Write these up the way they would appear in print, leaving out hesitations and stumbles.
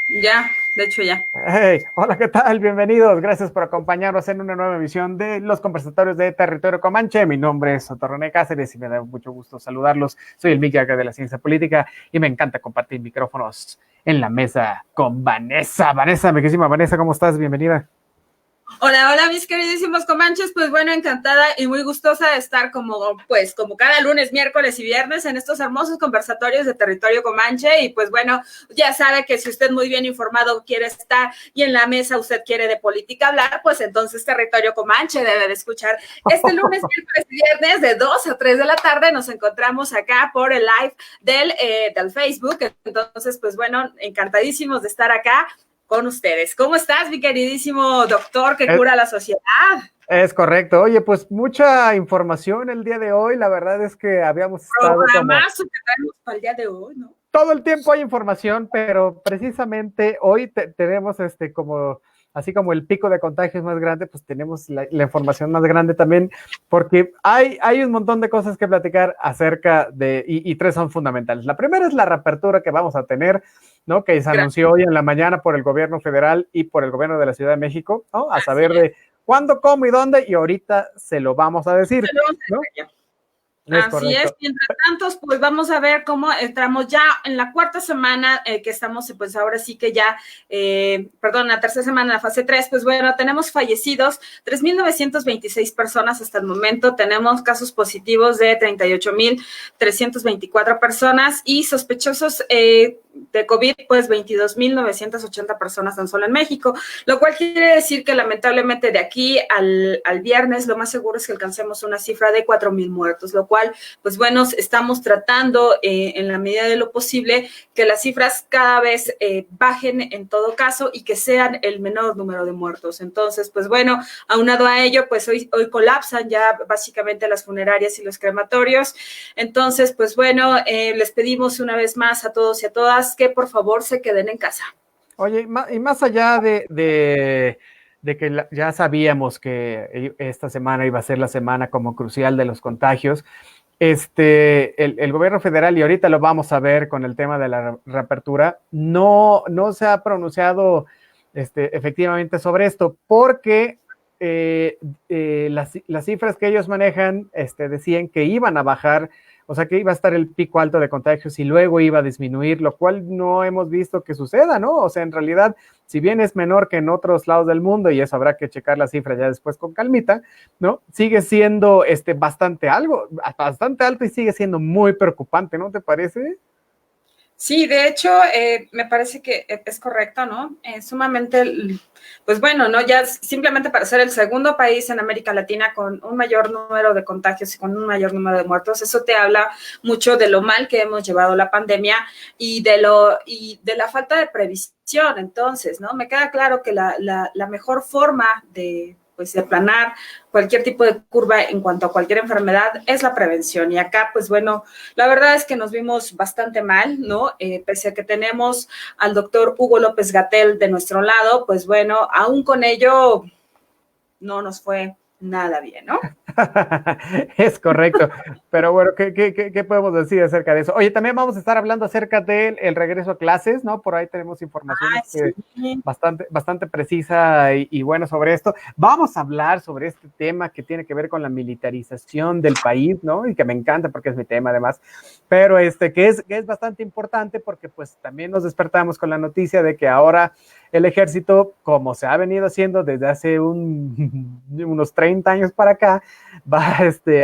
Ya, de hecho ya. Hey, hola, ¿qué tal? Bienvenidos. Gracias por acompañarnos en una nueva emisión de los conversatorios de Territorio Comanche. Mi nombre es Otto René Cáceres y me da mucho gusto saludarlos. Soy el Miguel de la Ciencia Política y me encanta compartir micrófonos en la mesa con Vanessa. Vanessa, mi querísima Vanessa, ¿cómo estás? Bienvenida. Hola, hola, mis queridísimos comanches. Pues bueno, encantada y muy gustosa de estar como cada lunes, miércoles y viernes en estos hermosos conversatorios de territorio comanche. Y pues bueno, ya sabe que si usted muy bien informado quiere estar y en la mesa usted quiere de política hablar, pues entonces territorio comanche debe de escuchar. Este lunes, miércoles y viernes de 2 a 3 de la tarde nos encontramos acá por el live del Facebook. Entonces, pues bueno, encantadísimos de estar acá con ustedes. ¿Cómo estás, mi queridísimo doctor que Es, cura la sociedad? es correcto. Oye, pues mucha información el día de hoy. La verdad es que habíamos estado como Programazo que traemos para el día de hoy, ¿no? todo el tiempo hay información, pero precisamente hoy tenemos como, así como el pico de contagios más grande, pues tenemos la información más grande también, porque hay un montón de cosas que platicar acerca de, y tres son fundamentales. La primera es la reapertura que vamos a tener, ¿no? Que se Gracias. anunció hoy en la mañana por el gobierno federal y por el gobierno de la Ciudad de México, ¿no? A Así saber es. de cuándo, cómo y dónde, y ahorita se lo vamos a decir, ¿no? Es Así es, correcto. mientras tanto, pues vamos a ver cómo entramos ya en la cuarta semana que estamos, pues ahora sí que ya, perdón, la tercera semana, la fase 3, pues bueno, tenemos fallecidos 3.926 personas hasta el momento, tenemos casos positivos de 38.324 personas y sospechosos de COVID, pues 22.980 personas tan solo en México, lo cual quiere decir que lamentablemente de aquí al viernes lo más seguro es que alcancemos una cifra de 4.000 muertos, lo cual pues bueno, estamos tratando en la medida de lo posible que las cifras cada vez bajen en todo caso y que sean el menor número de muertos. Entonces, pues bueno, aunado a ello, pues hoy colapsan ya básicamente las funerarias y los crematorios. Entonces, pues bueno, les pedimos una vez más a todos y a todas que por favor se queden en casa. Oye, y más allá de que ya sabíamos que esta semana iba a ser la semana como crucial de los contagios, el gobierno federal, y ahorita lo vamos a ver con el tema de la reapertura, no se ha pronunciado efectivamente sobre esto, porque las cifras que ellos manejan decían que iban a bajar, o sea que iba a estar el pico alto de contagios y luego iba a disminuir, lo cual no hemos visto que suceda, ¿no? O sea, en realidad, si bien es menor que en otros lados del mundo, y eso habrá que checar la cifra ya después con calmita, ¿no? Sigue siendo bastante alto y sigue siendo muy preocupante, ¿no te parece? Sí, de hecho, me parece que es correcto, ¿no? Sumamente, pues bueno, ¿no? Ya simplemente para ser el segundo país en América Latina con un mayor número de contagios y con un mayor número de muertos, eso te habla mucho de lo mal que hemos llevado la pandemia y de la falta de previsión. Entonces, ¿no? Me queda claro que la mejor forma pues de aplanar cualquier tipo de curva en cuanto a cualquier enfermedad es la prevención. Y acá, pues bueno, la verdad es que nos vimos bastante mal, ¿no? Pese a que tenemos al doctor Hugo López Gatell de nuestro lado, pues bueno, aún con ello no nos fue nada bien, ¿no? Es correcto. Pero bueno, ¿qué podemos decir acerca de eso? Oye, también vamos a estar hablando acerca del regreso a clases, ¿no? Por ahí tenemos información Ay, sí. bastante precisa y buena sobre esto. Vamos a hablar sobre este tema que tiene que ver con la militarización del país, ¿no? Y que me encanta porque es mi tema además. Pero que es bastante importante porque pues también nos despertamos con la noticia de que ahora el ejército, como se ha venido haciendo desde hace unos 30 años para acá, va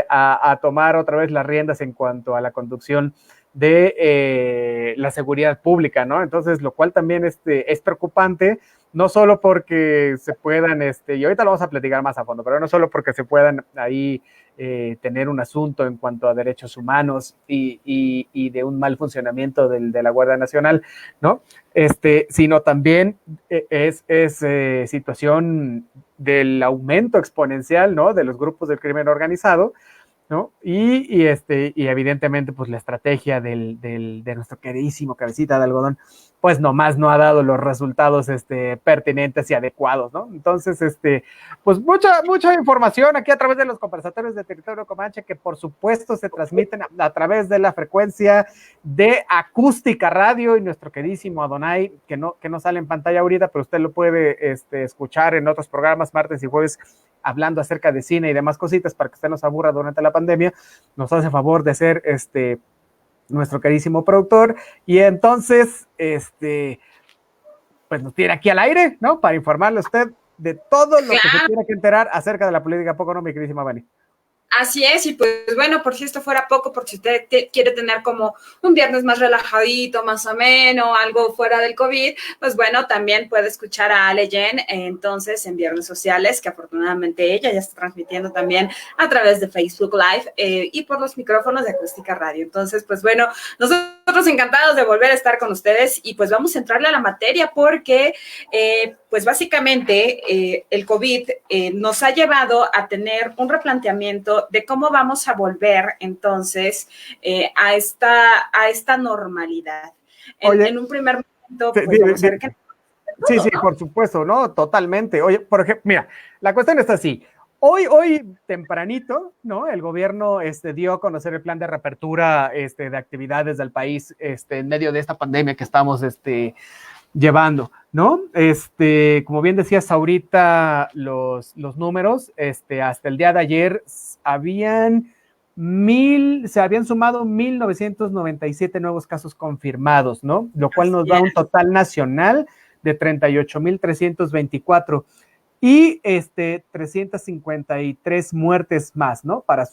a tomar otra vez las riendas en cuanto a la conducción de la seguridad pública, ¿no? Entonces, lo cual también es preocupante, no solo porque se puedan, y ahorita lo vamos a platicar más a fondo, pero no solo porque se puedan ahí tener un asunto en cuanto a derechos humanos y de un mal funcionamiento de la Guardia Nacional, ¿no? Sino también es situación del aumento exponencial, ¿no? De los grupos del crimen organizado, ¿no? Y evidentemente, pues la estrategia de nuestro queridísimo cabecita de algodón, pues nomás no ha dado los resultados pertinentes y adecuados, ¿no? Entonces, pues mucha información aquí a través de los conversatorios de Territorio Comanche, que por supuesto se transmiten a través de la frecuencia de Acústica Radio y nuestro queridísimo Adonai, que no sale en pantalla ahorita, pero usted lo puede escuchar en otros programas, martes y jueves, hablando acerca de cine y demás cositas para que usted no se aburra durante la pandemia. Nos hace favor de ser nuestro queridísimo productor, y entonces, pues nos tiene aquí al aire, ¿no? Para informarle a usted de todo lo que se tiene que enterar acerca de la política poco, ¿no, mi queridísima Vani? Así es, y pues bueno, por si esto fuera poco, por si usted quiere tener como un viernes más relajadito, más ameno, algo fuera del COVID, pues bueno, también puede escuchar a Ale Jen entonces en Viernes Sociales, que afortunadamente ella ya está transmitiendo también a través de Facebook Live y por los micrófonos de Acústica Radio. Entonces, pues bueno, nosotros encantados de volver a estar con ustedes, y pues vamos a entrarle a la materia porque pues básicamente el COVID nos ha llevado a tener un replanteamiento de cómo vamos a volver entonces a esta normalidad. En un primer momento, pues vamos a ver qué... Sí, sí, por supuesto, ¿no? Totalmente. Oye, por ejemplo, mira, la cuestión está así. Hoy tempranito, ¿no? El gobierno dio a conocer el plan de reapertura de actividades del país en medio de esta pandemia que estamos llevando, ¿no? Como bien decías ahorita, los números, hasta el día de ayer se habían sumado 1,997 nuevos casos confirmados, ¿no? Lo cual nos da un total nacional de 38,324 y 353 muertes más, ¿no? Para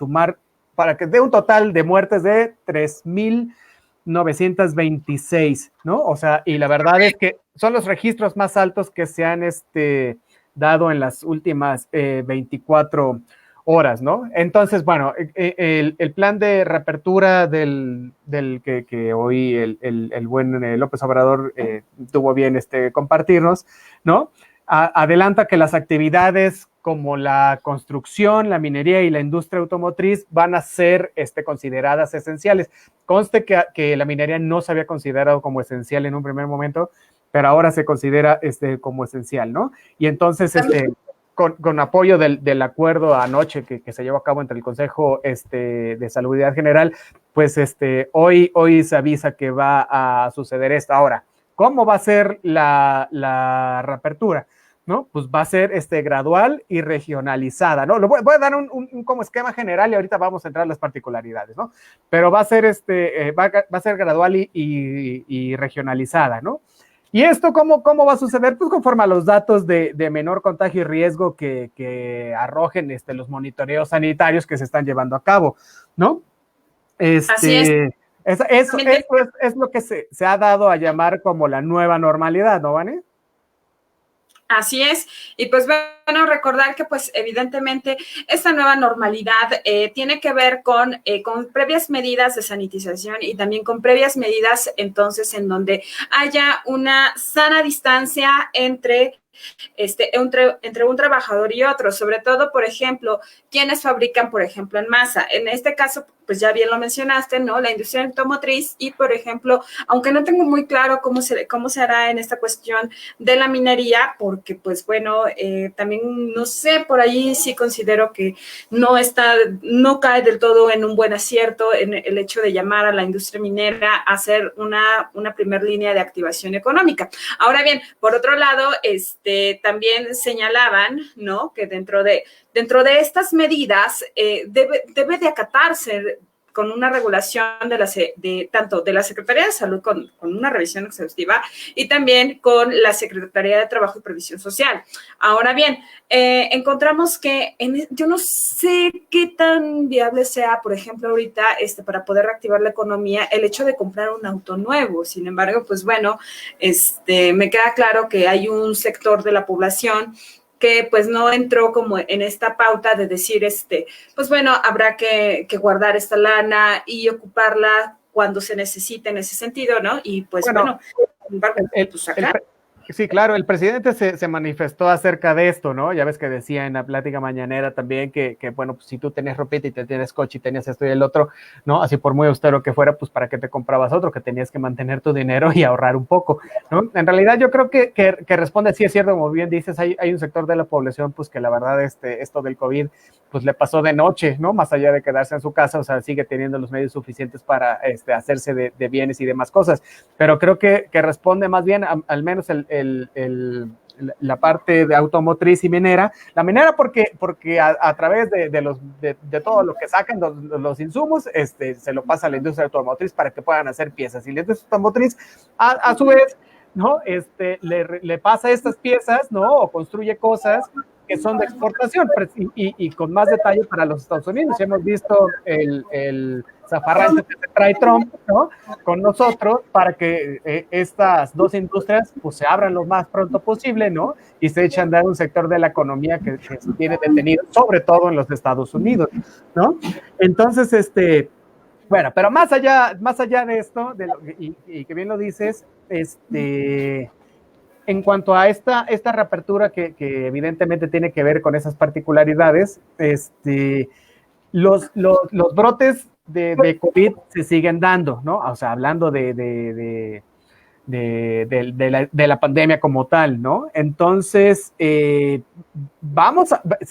que dé un total de muertes de 3,926, ¿no? O sea, y la verdad es que son los registros más altos que se han dado en las últimas 24 horas, ¿no? Entonces, bueno, el plan de reapertura del que hoy el buen López Obrador tuvo bien compartirnos, ¿no? Adelanta que las actividades como la construcción, la minería y la industria automotriz van a ser consideradas esenciales. Conste que la minería no se había considerado como esencial en un primer momento, pero ahora se considera como esencial, ¿no? Y entonces, con apoyo del acuerdo anoche que se llevó a cabo entre el Consejo de Salubridad General, pues hoy se avisa que va a suceder esto. Ahora, ¿cómo va a ser la reapertura? ¿No? Pues va a ser gradual y regionalizada, ¿no? Voy a dar un como esquema general y ahorita vamos a entrar en las particularidades, ¿no? Pero va a ser va a ser gradual y regionalizada, ¿no? ¿Y esto cómo va a suceder? Pues conforme a los datos de menor contagio y riesgo que arrojen los monitoreos sanitarios que se están llevando a cabo, ¿no? Así es. Eso es lo que se ha dado a llamar como la nueva normalidad, ¿no, Vane? Así es, y pues bueno, recordar que pues evidentemente esta nueva normalidad tiene que ver con previas medidas de sanitización y también con previas medidas entonces en donde haya una sana distancia entre un trabajador y otro, sobre todo, por ejemplo, quienes fabrican, por ejemplo, en masa. En este caso, pues ya bien lo mencionaste, ¿no? La industria automotriz y, por ejemplo, aunque no tengo muy claro cómo se hará en esta cuestión de la minería, porque, pues, bueno, también, no sé, por ahí sí considero que no cae del todo en un buen acierto en el hecho de llamar a la industria minera a hacer una primer línea de activación económica. Ahora bien, por otro lado, también señalaban, ¿no? Que dentro de estas medidas debe de acatarse con una regulación tanto de la Secretaría de Salud con una revisión exhaustiva y también con la Secretaría de Trabajo y Previsión Social. Ahora bien, encontramos que yo no sé qué tan viable sea, por ejemplo, ahorita para poder reactivar la economía, el hecho de comprar un auto nuevo. Sin embargo, pues bueno, me queda claro que hay un sector de la población que pues no entró como en esta pauta de decir, pues bueno, habrá que guardar esta lana y ocuparla cuando se necesite en ese sentido, ¿no? Y pues bueno, pues acá. Sí, claro, el presidente se manifestó acerca de esto, ¿no? Ya ves que decía en la plática mañanera también bueno, pues si tú tenías ropita y te tienes coche y tenías esto y el otro, ¿no? Así por muy austero que fuera, pues para qué te comprabas otro, que tenías que mantener tu dinero y ahorrar un poco, ¿no? En realidad yo creo que responde, sí es cierto, como bien dices, hay un sector de la población, pues que la verdad esto del COVID, pues le pasó de noche, ¿no? Más allá de quedarse en su casa, o sea, sigue teniendo los medios suficientes para hacerse de bienes y demás cosas, pero creo que responde más bien al menos la parte de automotriz y minera. La minera porque a través de todo lo que sacan los insumos, se lo pasa a la industria automotriz para que puedan hacer piezas. Y la industria automotriz, a su vez, ¿no? Le pasa estas piezas, ¿no? O construye cosas que son de exportación y con más detalle para los Estados Unidos. Ya hemos visto el zafarrancho que se trae Trump, ¿no? Con nosotros para que estas dos industrias pues se abran lo más pronto posible, ¿no? Y se echen a andar un sector de la economía que se tiene detenido, sobre todo en los Estados Unidos, ¿no? Entonces, bueno, pero más allá de esto, y que bien lo dices, en cuanto a esta reapertura que evidentemente tiene que ver con esas particularidades, los brotes de COVID se siguen dando, ¿no? O sea, hablando de la pandemia como tal, ¿no? Entonces, se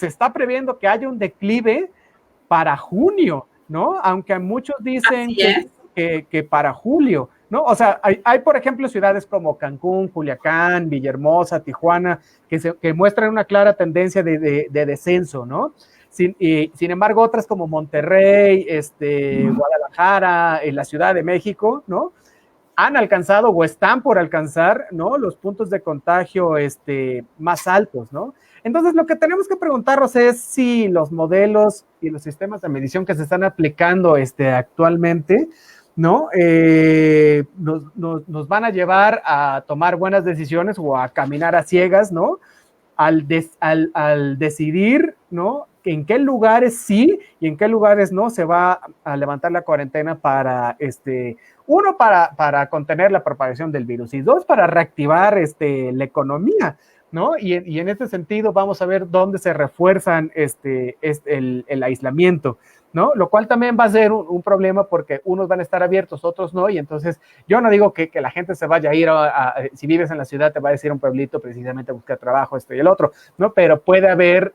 está previendo que haya un declive para junio, ¿no? Aunque muchos dicen que para julio, ¿no? O sea, hay, por ejemplo, ciudades como Cancún, Culiacán, Villahermosa, Tijuana, que muestran una clara tendencia de descenso, ¿no? Sin embargo, otras como Monterrey, Guadalajara, la Ciudad de México, ¿no? Han alcanzado o están por alcanzar, ¿no? Los puntos de contagio más altos, ¿no? Entonces, lo que tenemos que preguntarnos es si los modelos y los sistemas de medición que se están aplicando actualmente, ¿no? Nos van a llevar a tomar buenas decisiones o a caminar a ciegas, ¿no? Al decidir, ¿no? En qué lugares sí y en qué lugares no se va a levantar la cuarentena para, uno, para contener la propagación del virus y dos, para reactivar la economía, ¿no? Y en este sentido vamos a ver dónde se refuerzan el aislamiento, ¿no? Lo cual también va a ser un problema porque unos van a estar abiertos, otros no, y entonces yo no digo que la gente se vaya a ir, si vives en la ciudad te va a decir un pueblito precisamente a buscar trabajo, esto y el otro, ¿no? Pero puede haber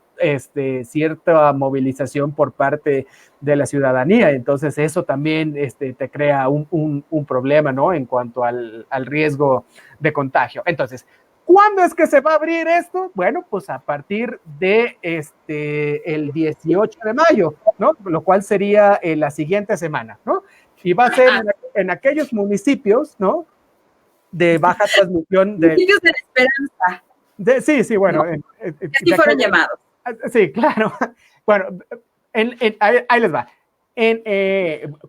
cierta movilización por parte de la ciudadanía, entonces eso también te crea un problema, ¿no? En cuanto al riesgo de contagio. Entonces, ¿cuándo es que se va a abrir esto? Bueno, pues a partir de el 18 de mayo, ¿no? Lo cual sería la siguiente semana, ¿no? Y va a ser en aquellos municipios, ¿no? De baja transmisión. Municipios de la esperanza. Sí, bueno. Así fueron llamados. Sí, claro. Bueno, ahí les va.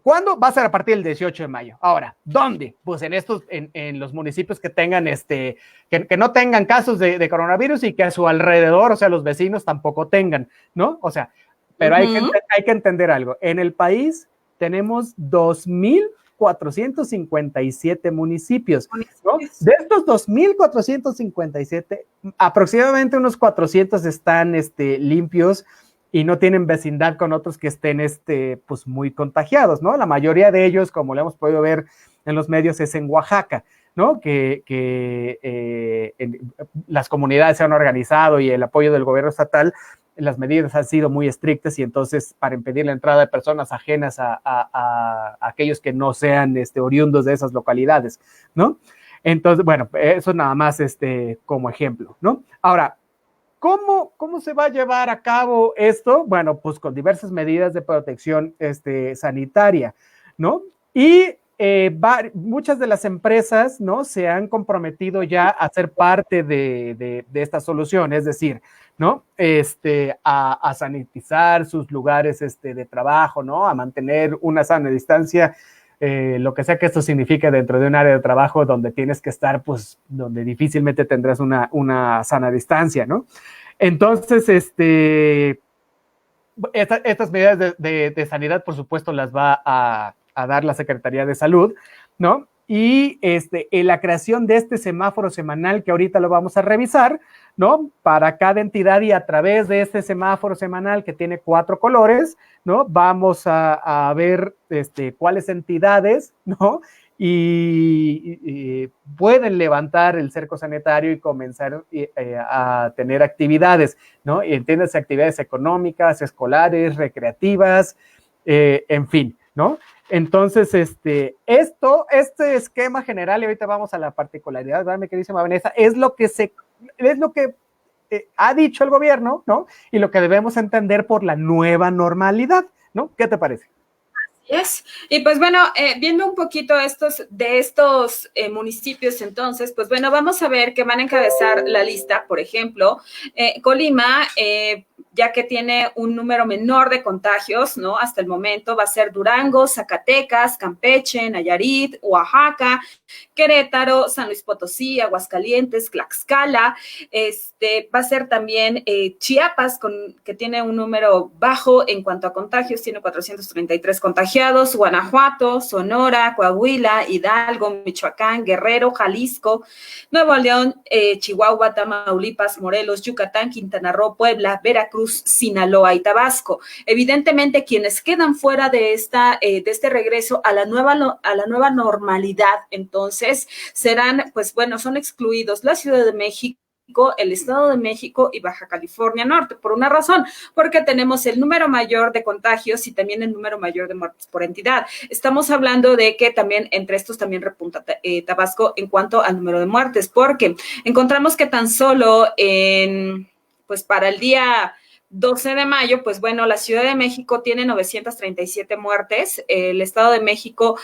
¿Cuándo? Va a ser a partir del 18 de mayo. Ahora, ¿dónde? Pues en los municipios que tengan que no tengan casos de coronavirus y que a su alrededor, o sea, los vecinos tampoco tengan, ¿no? O sea, pero hay que entender algo. En el país tenemos 2,457 municipios, ¿no? De estos 2,457, aproximadamente unos 400 están limpios y no tienen vecindad con otros que estén pues muy contagiados, ¿no? La mayoría de ellos, como lo hemos podido ver en los medios, es en Oaxaca, ¿no? Las comunidades se han organizado y el apoyo del gobierno estatal, las medidas han sido muy estrictas y entonces para impedir la entrada de personas ajenas a aquellos que no sean oriundos de esas localidades, ¿no? Entonces, bueno, eso nada más como ejemplo, ¿no? Ahora, ¿cómo se va a llevar a cabo esto? Bueno, pues con diversas medidas de protección sanitaria, ¿no? Y muchas de las empresas, ¿no? Se han comprometido ya a ser parte de esta solución, es decir, ¿no? A sanitizar sus lugares de trabajo, ¿no? A mantener una sana distancia, lo que sea que esto signifique dentro de un área de trabajo donde tienes que estar, pues, donde difícilmente tendrás una sana distancia, ¿no? Entonces, estas medidas de sanidad, por supuesto, las va a dar la Secretaría de Salud, ¿no? y en la creación de este semáforo semanal que ahorita lo vamos a revisar, ¿no? Para cada entidad y a través de este semáforo semanal que tiene 4 colores, ¿no? Vamos a ver cuáles entidades, ¿no? Y pueden levantar el cerco sanitario y comenzar a tener actividades, ¿no? Y entiéndase, actividades económicas, escolares, recreativas, en fin, ¿no? Entonces, este esquema general, y ahorita vamos a la particularidad, ¿verdad, mi queridísima Vanessa? Es lo que ha dicho el gobierno, ¿no? Y lo que debemos entender por la nueva normalidad, ¿no? ¿Qué te parece? Yes. Y pues bueno, viendo un poquito estos municipios, entonces, pues bueno, vamos a ver que van a encabezar la lista, por ejemplo, Colima, ya que tiene un número menor de contagios, ¿no? Hasta el momento va a ser Durango, Zacatecas, Campeche, Nayarit, Oaxaca, Querétaro, San Luis Potosí, Aguascalientes, Tlaxcala, va a ser también Chiapas, que tiene un número bajo en cuanto a contagios, tiene 433 contagiados, Guanajuato, Sonora, Coahuila, Hidalgo, Michoacán, Guerrero, Jalisco, Nuevo León, Chihuahua, Tamaulipas, Morelos, Yucatán, Quintana Roo, Puebla, Veracruz, Sinaloa y Tabasco. Evidentemente, quienes quedan fuera de este regreso a la nueva normalidad, entonces serán, pues bueno, son excluidos la Ciudad de México, el Estado de México y Baja California Norte, por una razón, porque tenemos el número mayor de contagios y también el número mayor de muertes por entidad. Estamos hablando de que también entre estos también repunta Tabasco en cuanto al número de muertes, porque encontramos que tan solo pues para el día 12 de mayo, pues bueno, la Ciudad de México tiene 937 muertes, el Estado de México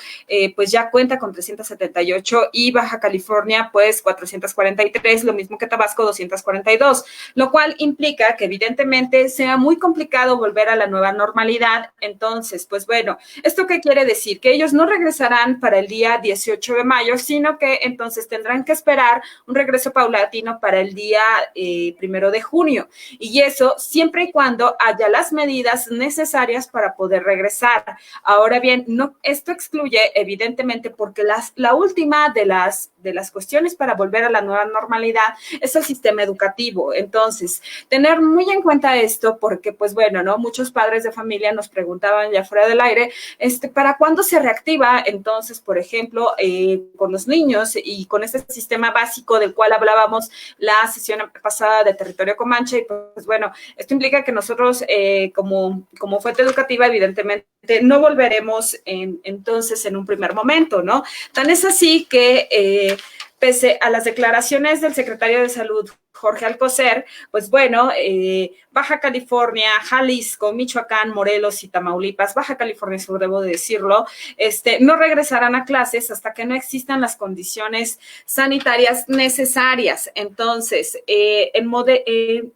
pues ya cuenta con 378 y Baja California pues 443, lo mismo que Tabasco 242, lo cual implica que evidentemente sea muy complicado volver a la nueva normalidad. Entonces, pues bueno, ¿esto qué quiere decir? Que ellos no regresarán para el día 18 de mayo, sino que entonces tendrán que esperar un regreso paulatino para el día 1 de junio, y eso siempre y cuando haya las medidas necesarias para poder regresar. Ahora bien, no, esto excluye evidentemente porque la última de las cuestiones para volver a la nueva normalidad es el sistema educativo. Entonces, tener muy en cuenta esto porque, pues bueno, ¿no? Muchos padres de familia nos preguntaban ya fuera del aire, ¿para cuándo se reactiva? Entonces, por ejemplo, con los niños y con este sistema básico del cual hablábamos la sesión pasada de Territorio Comanche, y pues bueno, esto implica que nosotros como fuente educativa evidentemente no volveremos entonces en un primer momento, ¿no? Tan es así que pese a las declaraciones del secretario de Salud, Jorge Alcocer, pues bueno, Baja California, Jalisco, Michoacán, Morelos y Tamaulipas, Baja California Sur, debo de decirlo, no regresarán a clases hasta que no existan las condiciones sanitarias necesarias. Entonces,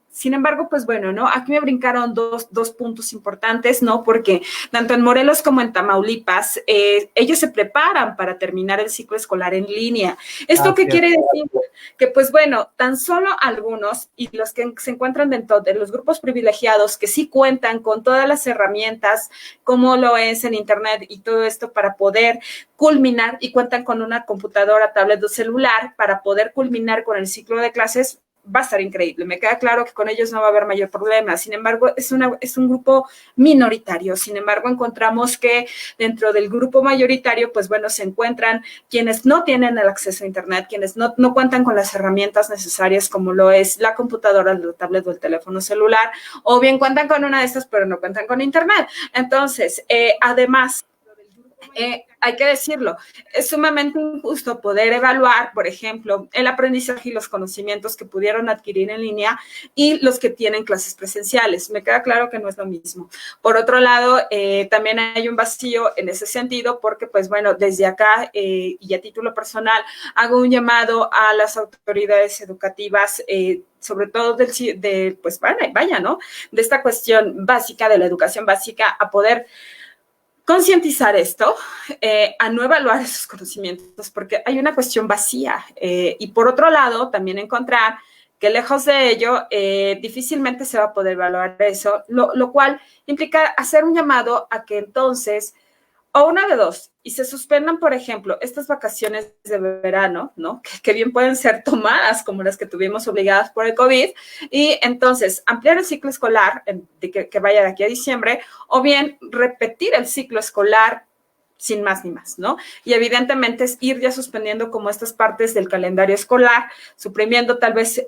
sin embargo, pues bueno, ¿no? Aquí me brincaron dos puntos importantes, ¿no? Porque tanto en Morelos como en Tamaulipas, ellos se preparan para terminar el ciclo escolar en línea. ¿Esto qué quiere decir? Que pues bueno, tan solo algunos y los que se encuentran dentro de los grupos privilegiados que sí cuentan con todas las herramientas, como lo es en internet y todo esto para poder culminar, y cuentan con una computadora, tablet o celular para poder culminar con el ciclo de clases, va a estar increíble. Me queda claro que con ellos no va a haber mayor problema. Sin embargo, es un grupo minoritario. Sin embargo, encontramos que dentro del grupo mayoritario, pues bueno, se encuentran quienes no tienen el acceso a internet, quienes no cuentan con las herramientas necesarias, como lo es la computadora, la tablet o el teléfono celular, o bien cuentan con una de estas, pero no cuentan con internet. Entonces, además, hay que decirlo, es sumamente injusto poder evaluar, por ejemplo, el aprendizaje y los conocimientos que pudieron adquirir en línea y los que tienen clases presenciales. Me queda claro que no es lo mismo. Por otro lado, también hay un vacío en ese sentido porque, pues bueno, desde acá y a título personal, hago un llamado a las autoridades educativas, sobre todo pues vaya, ¿no? De esta cuestión básica, de la educación básica, a poder concientizar esto, a no evaluar esos conocimientos, porque hay una cuestión vacía. Y por otro lado, también encontrar que lejos de ello, difícilmente se va a poder evaluar eso, lo cual implica hacer un llamado a que entonces, o una de dos, y se suspendan, por ejemplo, estas vacaciones de verano, ¿no? Que bien pueden ser tomadas como las que tuvimos obligadas por el COVID, y entonces ampliar el ciclo escolar, que vaya de aquí a diciembre, o bien repetir el ciclo escolar sin más ni más, ¿no? Y evidentemente es ir ya suspendiendo como estas partes del calendario escolar, suprimiendo tal vez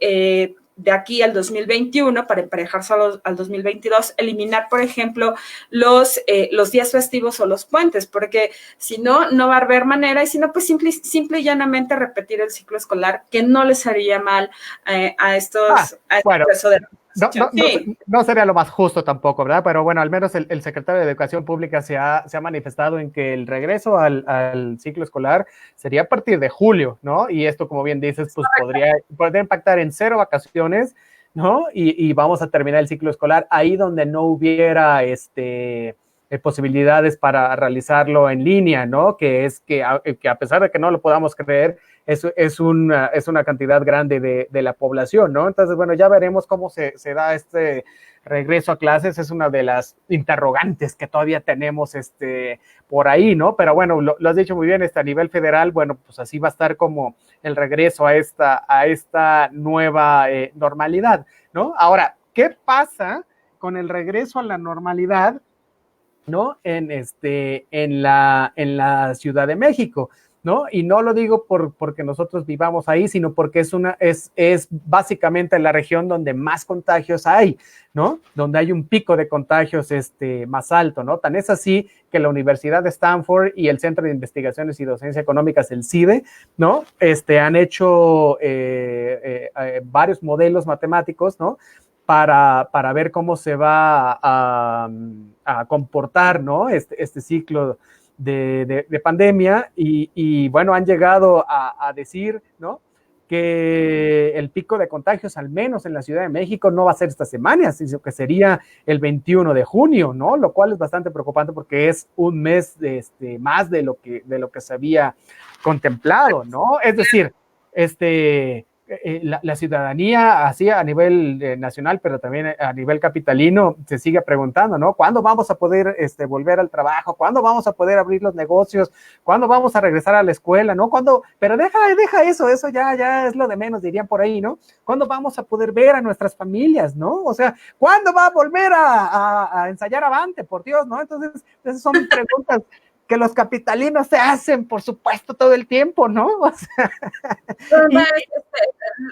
de aquí al 2021 para emparejarse al 2022, eliminar, por ejemplo, los días festivos o los puentes, porque si no, no va a haber manera, y si no, pues simple y llanamente repetir el ciclo escolar, que no les haría mal a estos, bueno. de no sería lo más justo tampoco, ¿verdad? Pero bueno, al menos el secretario de Educación Pública se ha manifestado en que el regreso al ciclo escolar sería a partir de julio, ¿no? Y esto, como bien dices, pues podría impactar en 0 vacaciones, ¿no? Y vamos a terminar el ciclo escolar ahí donde no hubiera posibilidades para realizarlo en línea, ¿no? Que es que a pesar de que no lo podamos creer, es una cantidad grande de la población, ¿no? Entonces, bueno, ya veremos cómo se da este regreso a clases. Es una de las interrogantes que todavía tenemos por ahí, ¿no? Pero bueno, lo has dicho muy bien, a nivel federal, bueno, pues así va a estar como el regreso a esta nueva normalidad, ¿no? Ahora, ¿qué pasa con el regreso a la normalidad, ¿no? En la Ciudad de México, ¿no? Y no lo digo porque nosotros vivamos ahí, sino porque es básicamente la región donde más contagios hay, ¿no? Donde hay un pico de contagios más alto, ¿no? Tan es así que la Universidad de Stanford y el Centro de Investigaciones y Docencia Económicas, el CIDE, ¿no? Han hecho varios modelos matemáticos, ¿no? Para ver cómo se va a comportar, ¿no? Este ciclo de pandemia, y bueno, han llegado a decir, ¿no? Que el pico de contagios, al menos en la Ciudad de México, no va a ser esta semana, sino que sería el 21 de junio, ¿no? Lo cual es bastante preocupante porque es un mes más de lo que se había contemplado, ¿no? Es decir, la ciudadanía, así a nivel nacional, pero también a nivel capitalino, se sigue preguntando, ¿no? ¿Cuándo vamos a poder volver al trabajo? ¿Cuándo vamos a poder abrir los negocios? ¿Cuándo vamos a regresar a la escuela? ¿No? ¿Cuándo? Pero deja eso ya es lo de menos, dirían por ahí, ¿no? ¿Cuándo vamos a poder ver a nuestras familias, ¿no? O sea, ¿cuándo va a volver a ensayar Avante? Por Dios, ¿no? Entonces, esas son preguntas que los capitalinos se hacen, por supuesto, todo el tiempo, ¿no? O sea,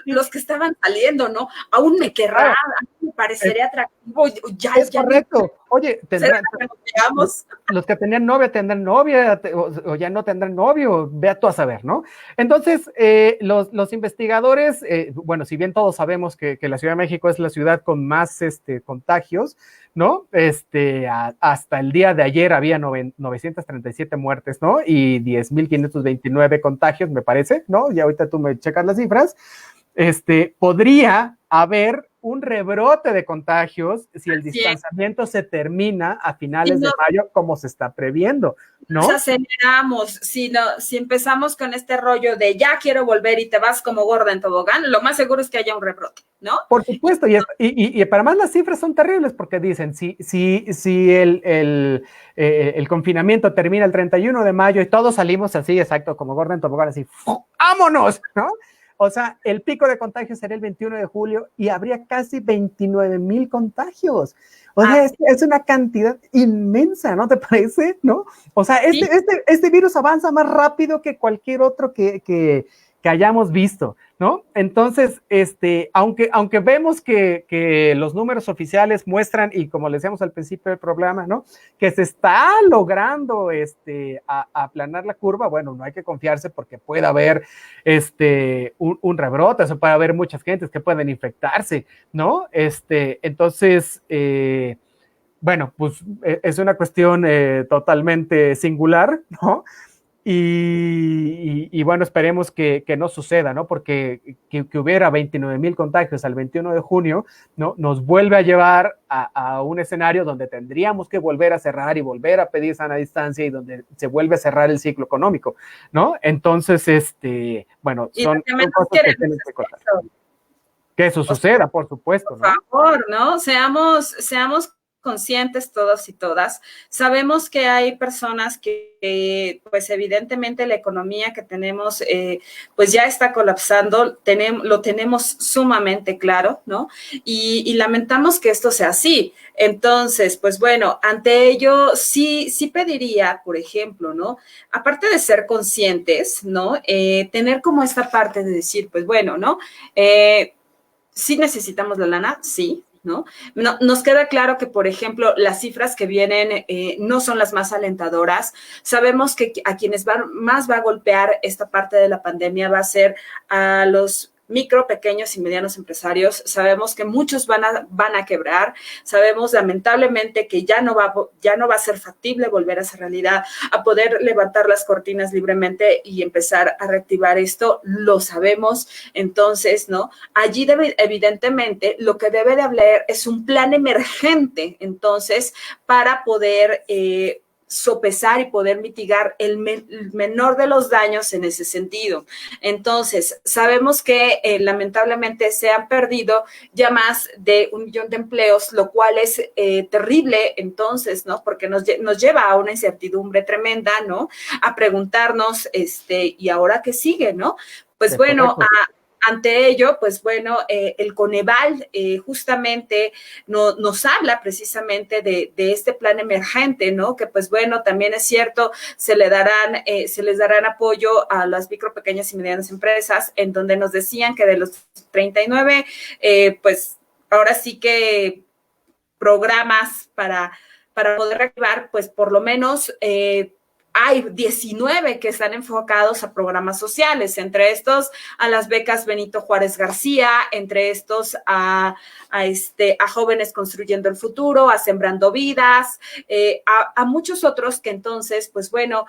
los que estaban saliendo, ¿no? Aún me querrá, me parecería atractivo. Es correcto. Oye, los que tenían novia tendrán novia, o ya no tendrán novio, vea tú a saber, ¿no? Entonces, los investigadores, bueno, si bien todos sabemos que la Ciudad de México es la ciudad con más contagios, ¿no? Hasta el día de ayer había 937 muertes, ¿no? Y 10,529 contagios, me parece, ¿no? Y ahorita tú me checas las cifras. Podría haber un rebrote de contagios si el distanciamiento se termina a finales de mayo, como se está previendo, ¿no? Nos aceleramos, si empezamos con este rollo de ya quiero volver y te vas como gorda en tobogán, lo más seguro es que haya un rebrote, ¿no? Por supuesto, y para más las cifras son terribles, porque dicen, si el confinamiento termina el 31 de mayo y todos salimos así, exacto, como gorda en tobogán, así, ¡vámonos!, ¿no? O sea, el pico de contagios sería el 21 de julio y habría casi 29,000 contagios. O sea, es una cantidad inmensa, ¿no te parece? ¿No? O sea, este virus avanza más rápido que cualquier otro que hayamos visto, ¿no? Entonces, aunque vemos que los números oficiales muestran, y como le decíamos al principio del programa, ¿no? Que se está logrando aplanar la curva, bueno, no hay que confiarse porque puede haber un rebrote, o sea, puede haber muchas gentes que pueden infectarse, ¿no? Entonces, bueno, pues es una cuestión totalmente singular, ¿no? Y bueno, esperemos que no suceda, ¿no? Porque que hubiera 29,000 contagios al 21 de junio, ¿no? Nos vuelve a llevar a un escenario donde tendríamos que volver a cerrar y volver a pedir sana distancia, y donde se vuelve a cerrar el ciclo económico, ¿no? Entonces, bueno, son cosas que tienen que contar. Que eso suceda, por supuesto, ¿no? Por favor, ¿no? Seamos conscientes todos y todas. Sabemos que hay personas que pues evidentemente la economía que tenemos pues ya está colapsando, lo tenemos sumamente claro, ¿no? Y lamentamos que esto sea así. Entonces, pues bueno, ante ello sí pediría, por ejemplo, ¿no? Aparte de ser conscientes, ¿no? Tener como esta parte de decir, pues bueno, ¿no? Sí necesitamos la lana, sí, ¿no? Nos queda claro que, por ejemplo, las cifras que vienen no son las más alentadoras. Sabemos que a quienes más va a golpear esta parte de la pandemia va a ser a los micro, pequeños y medianos empresarios. Sabemos que muchos van a quebrar. Sabemos lamentablemente que ya no va a ser factible volver a esa realidad, a poder levantar las cortinas libremente y empezar a reactivar esto. Lo sabemos. Entonces, ¿no? Allí evidentemente lo que debe de haber es un plan emergente, entonces, para poder sopesar y poder mitigar el menor de los daños en ese sentido. Entonces, sabemos que lamentablemente se han perdido ya más de 1 millón de empleos, lo cual es terrible entonces, ¿no? Porque nos lleva a una incertidumbre tremenda, ¿no? A preguntarnos, ¿y ahora qué sigue, no? Pues bueno, ante ello, pues bueno, el Coneval justamente nos habla precisamente de este plan emergente, ¿no? Que pues bueno, también es cierto, se les darán apoyo a las micro, pequeñas y medianas empresas, en donde nos decían que de los 39, pues ahora sí que programas para poder reactivar, pues por lo menos hay 19 que están enfocados a programas sociales, entre estos a las becas Benito Juárez García, entre estos a Jóvenes Construyendo el Futuro, a Sembrando Vidas, a muchos otros que entonces, pues bueno,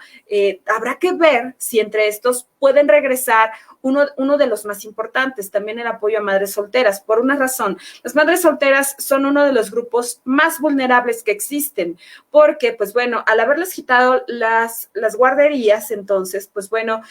habrá que ver si entre estos pueden regresar uno de los más importantes, también el apoyo a madres solteras, por una razón. Las madres solteras son uno de los grupos más vulnerables que existen, porque, pues bueno, al haberles quitado las guarderías, entonces, pues bueno,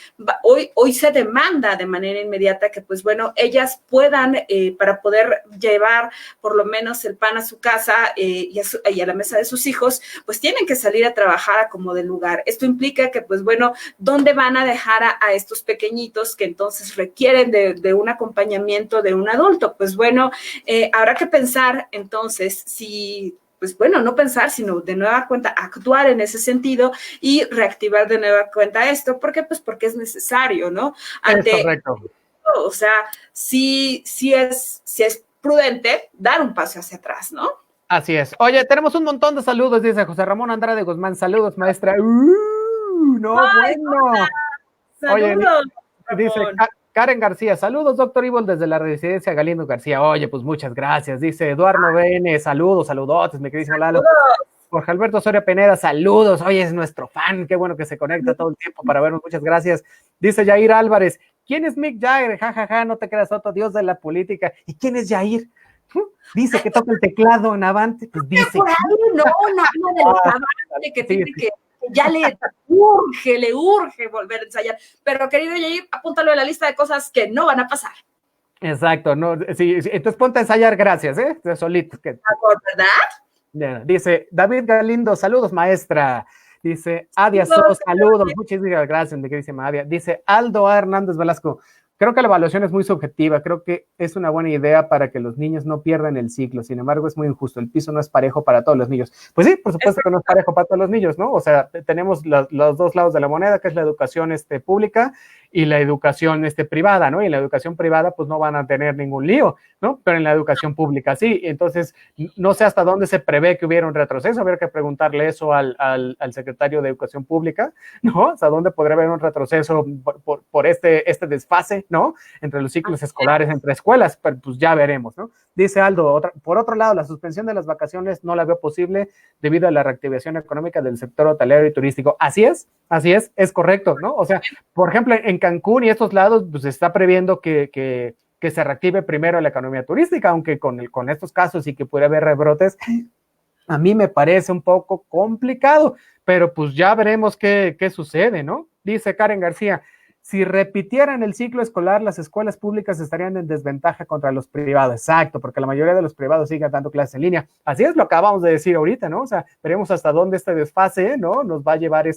hoy se demanda de manera inmediata que, pues bueno, ellas puedan, para poder llevar por lo menos el pan a su casa y a la mesa de sus hijos, pues tienen que salir a trabajar a como de lugar. Esto implica que, pues bueno, ¿dónde van a dejar a estos pequeñitos que entonces requieren de un acompañamiento de un adulto? Pues bueno, habrá que pensar entonces si, pues bueno, no pensar, sino de nueva cuenta actuar en ese sentido y reactivar de nueva cuenta esto. ¿Por qué? Pues porque es necesario, ¿no? Es correcto. O sea, sí es prudente dar un paso hacia atrás, ¿no? Así es. Oye, tenemos un montón de saludos, dice José Ramón Andrade Guzmán. Saludos, maestra. No, ¡ay, bueno! Saludos. Oye, dice Karen García, saludos, doctor Evil, desde la residencia Galindo García. Oye, pues muchas gracias. Dice Eduardo BN, saludotes, mi queridísimo Lalo. Jorge Alberto Soria Peneda, saludos. Oye, es nuestro fan, qué bueno que se conecta todo el tiempo para vernos, muchas gracias. Dice Yair Álvarez, ¿quién es Mick Jagger? Ja, no te creas, otro dios de la política. ¿Y quién es Yair? Dice que toca el teclado en Avante, pues dice. Por ahí no de los Avante que tiene que ya le urge volver a ensayar. Pero querido Yair, apúntalo en la lista de cosas que no van a pasar. Exacto, no, sí, entonces ponte a ensayar, gracias, de solito. ¿Verdad? Dice David Galindo, saludos, maestra. Dice Adia Sos, saludos, muchas gracias, mi queridísima Adia. Dice Aldo A. Hernández Velasco, creo que la evaluación es muy subjetiva, creo que es una buena idea para que los niños no pierdan el ciclo, sin embargo es muy injusto, el piso no es parejo para todos los niños. Pues sí, por supuesto que no es parejo para todos los niños, ¿no? O sea, tenemos los dos lados de la moneda, que es la educación pública y la educación privada, ¿no? Y en la educación privada pues no van a tener ningún lío, ¿no? Pero en la educación pública sí, entonces no sé hasta dónde se prevé que hubiera un retroceso, habría que preguntarle eso al secretario de Educación Pública, ¿no? Hasta dónde podría haber un retroceso por este desfase, ¿no? Entre los ciclos escolares, entre escuelas, pero pues ya veremos, ¿no? Dice Aldo, por otro lado, la suspensión de las vacaciones no la veo posible debido a la reactivación económica del sector hotelero y turístico. Así es correcto, ¿no? O sea, por ejemplo, en Cancún y estos lados, pues se está previendo que se reactive primero la economía turística, aunque con estos casos y que puede haber rebrotes, a mí me parece un poco complicado, pero pues ya veremos qué sucede, ¿no? Dice Karen García, si repitieran el ciclo escolar, las escuelas públicas estarían en desventaja contra los privados. Exacto, porque la mayoría de los privados siguen dando clases en línea. Así es lo que acabamos de decir ahorita, ¿no? O sea, veremos hasta dónde este desfase, ¿no? Nos va a llevar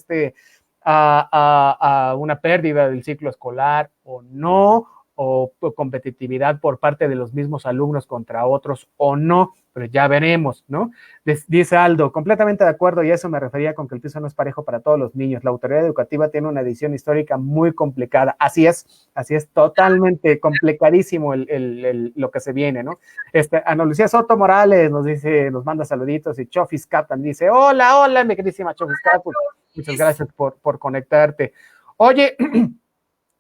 a una pérdida del ciclo escolar o no, o competitividad por parte de los mismos alumnos contra otros o no, pero ya veremos, ¿no? Dice Aldo, completamente de acuerdo, y a eso me refería con que el piso no es parejo para todos los niños. La autoridad educativa tiene una edición histórica muy complicada. Así es, totalmente complicadísimo lo que se viene, ¿no? Ana Lucía Soto Morales nos dice, nos manda saluditos, y Chofis Cap también dice, hola, mi queridísima Chofis Cap, pues, muchas gracias por conectarte. Oye,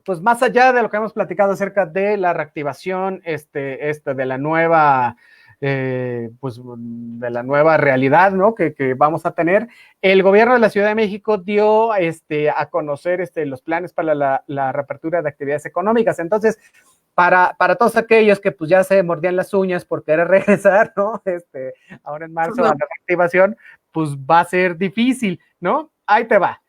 pues más allá de lo que hemos platicado acerca de la reactivación, de la nueva, pues de la nueva realidad, ¿no? Que vamos a tener, el gobierno de la Ciudad de México dio a conocer los planes para la reapertura de actividades económicas. Entonces, para todos aquellos que pues ya se mordían las uñas por querer regresar, ¿no? Ahora en marzo a la reactivación, pues va a ser difícil, ¿no? Ahí te va.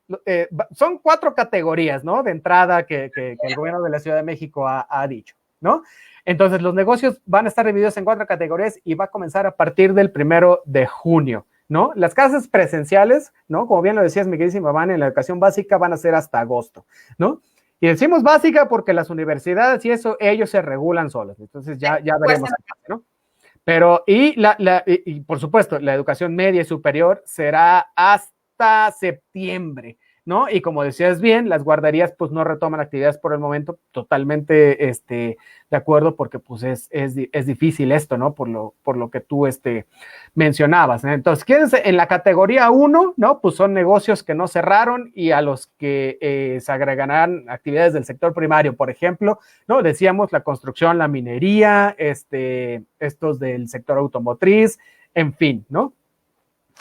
Son 4 categorías, ¿no? De entrada que el gobierno de la Ciudad de México ha dicho, ¿no? Entonces, los negocios van a estar divididos en 4 categorías y va a comenzar a partir del 1 de junio, ¿no? Las clases presenciales, ¿no? Como bien lo decías, mi queridísima Van, en la educación básica van a ser hasta agosto, ¿no? Y decimos básica porque las universidades y eso, ellos se regulan solos. Entonces, ya veremos, ¿no? Pero, y por supuesto, la educación media y superior será hasta septiembre, ¿no? Y como decías bien, las guarderías pues no retoman actividades por el momento, totalmente de acuerdo, porque pues es difícil esto, ¿no? Por lo que tú mencionabas, ¿no? Entonces, quédense en la categoría 1, ¿no? Pues son negocios que no cerraron y a los que se agregarán actividades del sector primario, por ejemplo, ¿no? Decíamos la construcción, la minería, estos del sector automotriz, en fin, ¿no?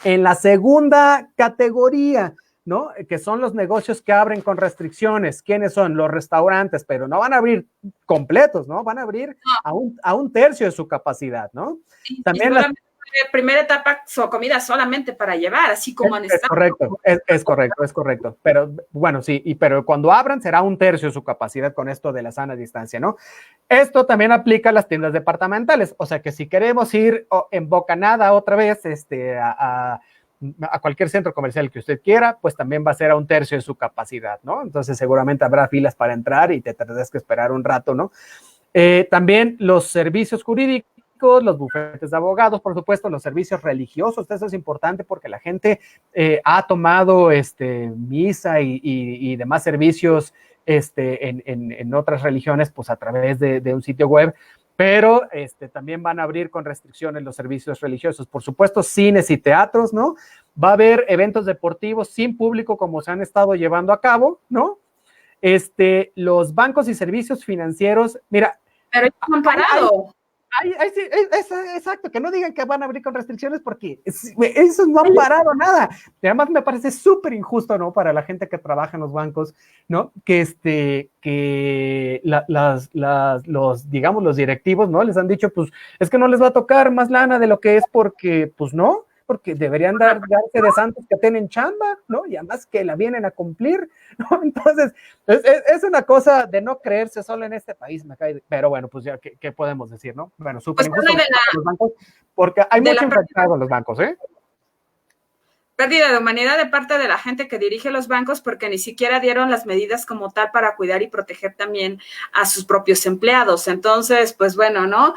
En la segunda categoría, ¿no? Que son los negocios que abren con restricciones. ¿Quiénes son? Los restaurantes, pero no van a abrir completos, ¿no? Van a abrir a un tercio de su capacidad, ¿no? Sí, también la primera etapa, su comida solamente para llevar, así como han estado. Es correcto. Pero bueno, sí, pero cuando abran será un tercio de su capacidad con esto de la sana distancia, ¿no? Esto también aplica a las tiendas departamentales, o sea que si queremos ir en bocanada otra vez, a cualquier centro comercial que usted quiera, pues también va a ser a un tercio de su capacidad, ¿no? Entonces seguramente habrá filas para entrar y te tendrás que esperar un rato, ¿no? También los servicios jurídicos, los bufetes de abogados, por supuesto, los servicios religiosos, eso es importante porque la gente ha tomado misa y demás servicios en otras religiones, pues a través de un sitio web, pero también van a abrir con restricciones los servicios religiosos. Por supuesto, cines y teatros, ¿no? Va a haber eventos deportivos sin público como se han estado llevando a cabo, ¿no? Los bancos y servicios financieros, mira. Pero es comparado. Sí, exacto, que no digan que van a abrir con restricciones porque eso no han parado nada. Y además me parece súper injusto, ¿no? Para la gente que trabaja en los bancos, ¿no? Que digamos, los directivos, ¿no? Les han dicho, pues, es que no les va a tocar más lana de lo que es porque, pues, no, porque deberían darse de santos que tienen chamba, ¿no? Y además que la vienen a cumplir, ¿no? Entonces, es una cosa de no creerse solo en este país, me cae, pero bueno, pues ya, ¿qué podemos decir, no? Bueno, súper injusto los bancos, porque hay mucho infectado en los bancos, ¿eh? Pérdida de humanidad de parte de la gente que dirige los bancos porque ni siquiera dieron las medidas como tal para cuidar y proteger también a sus propios empleados. Entonces, pues bueno, ¿no?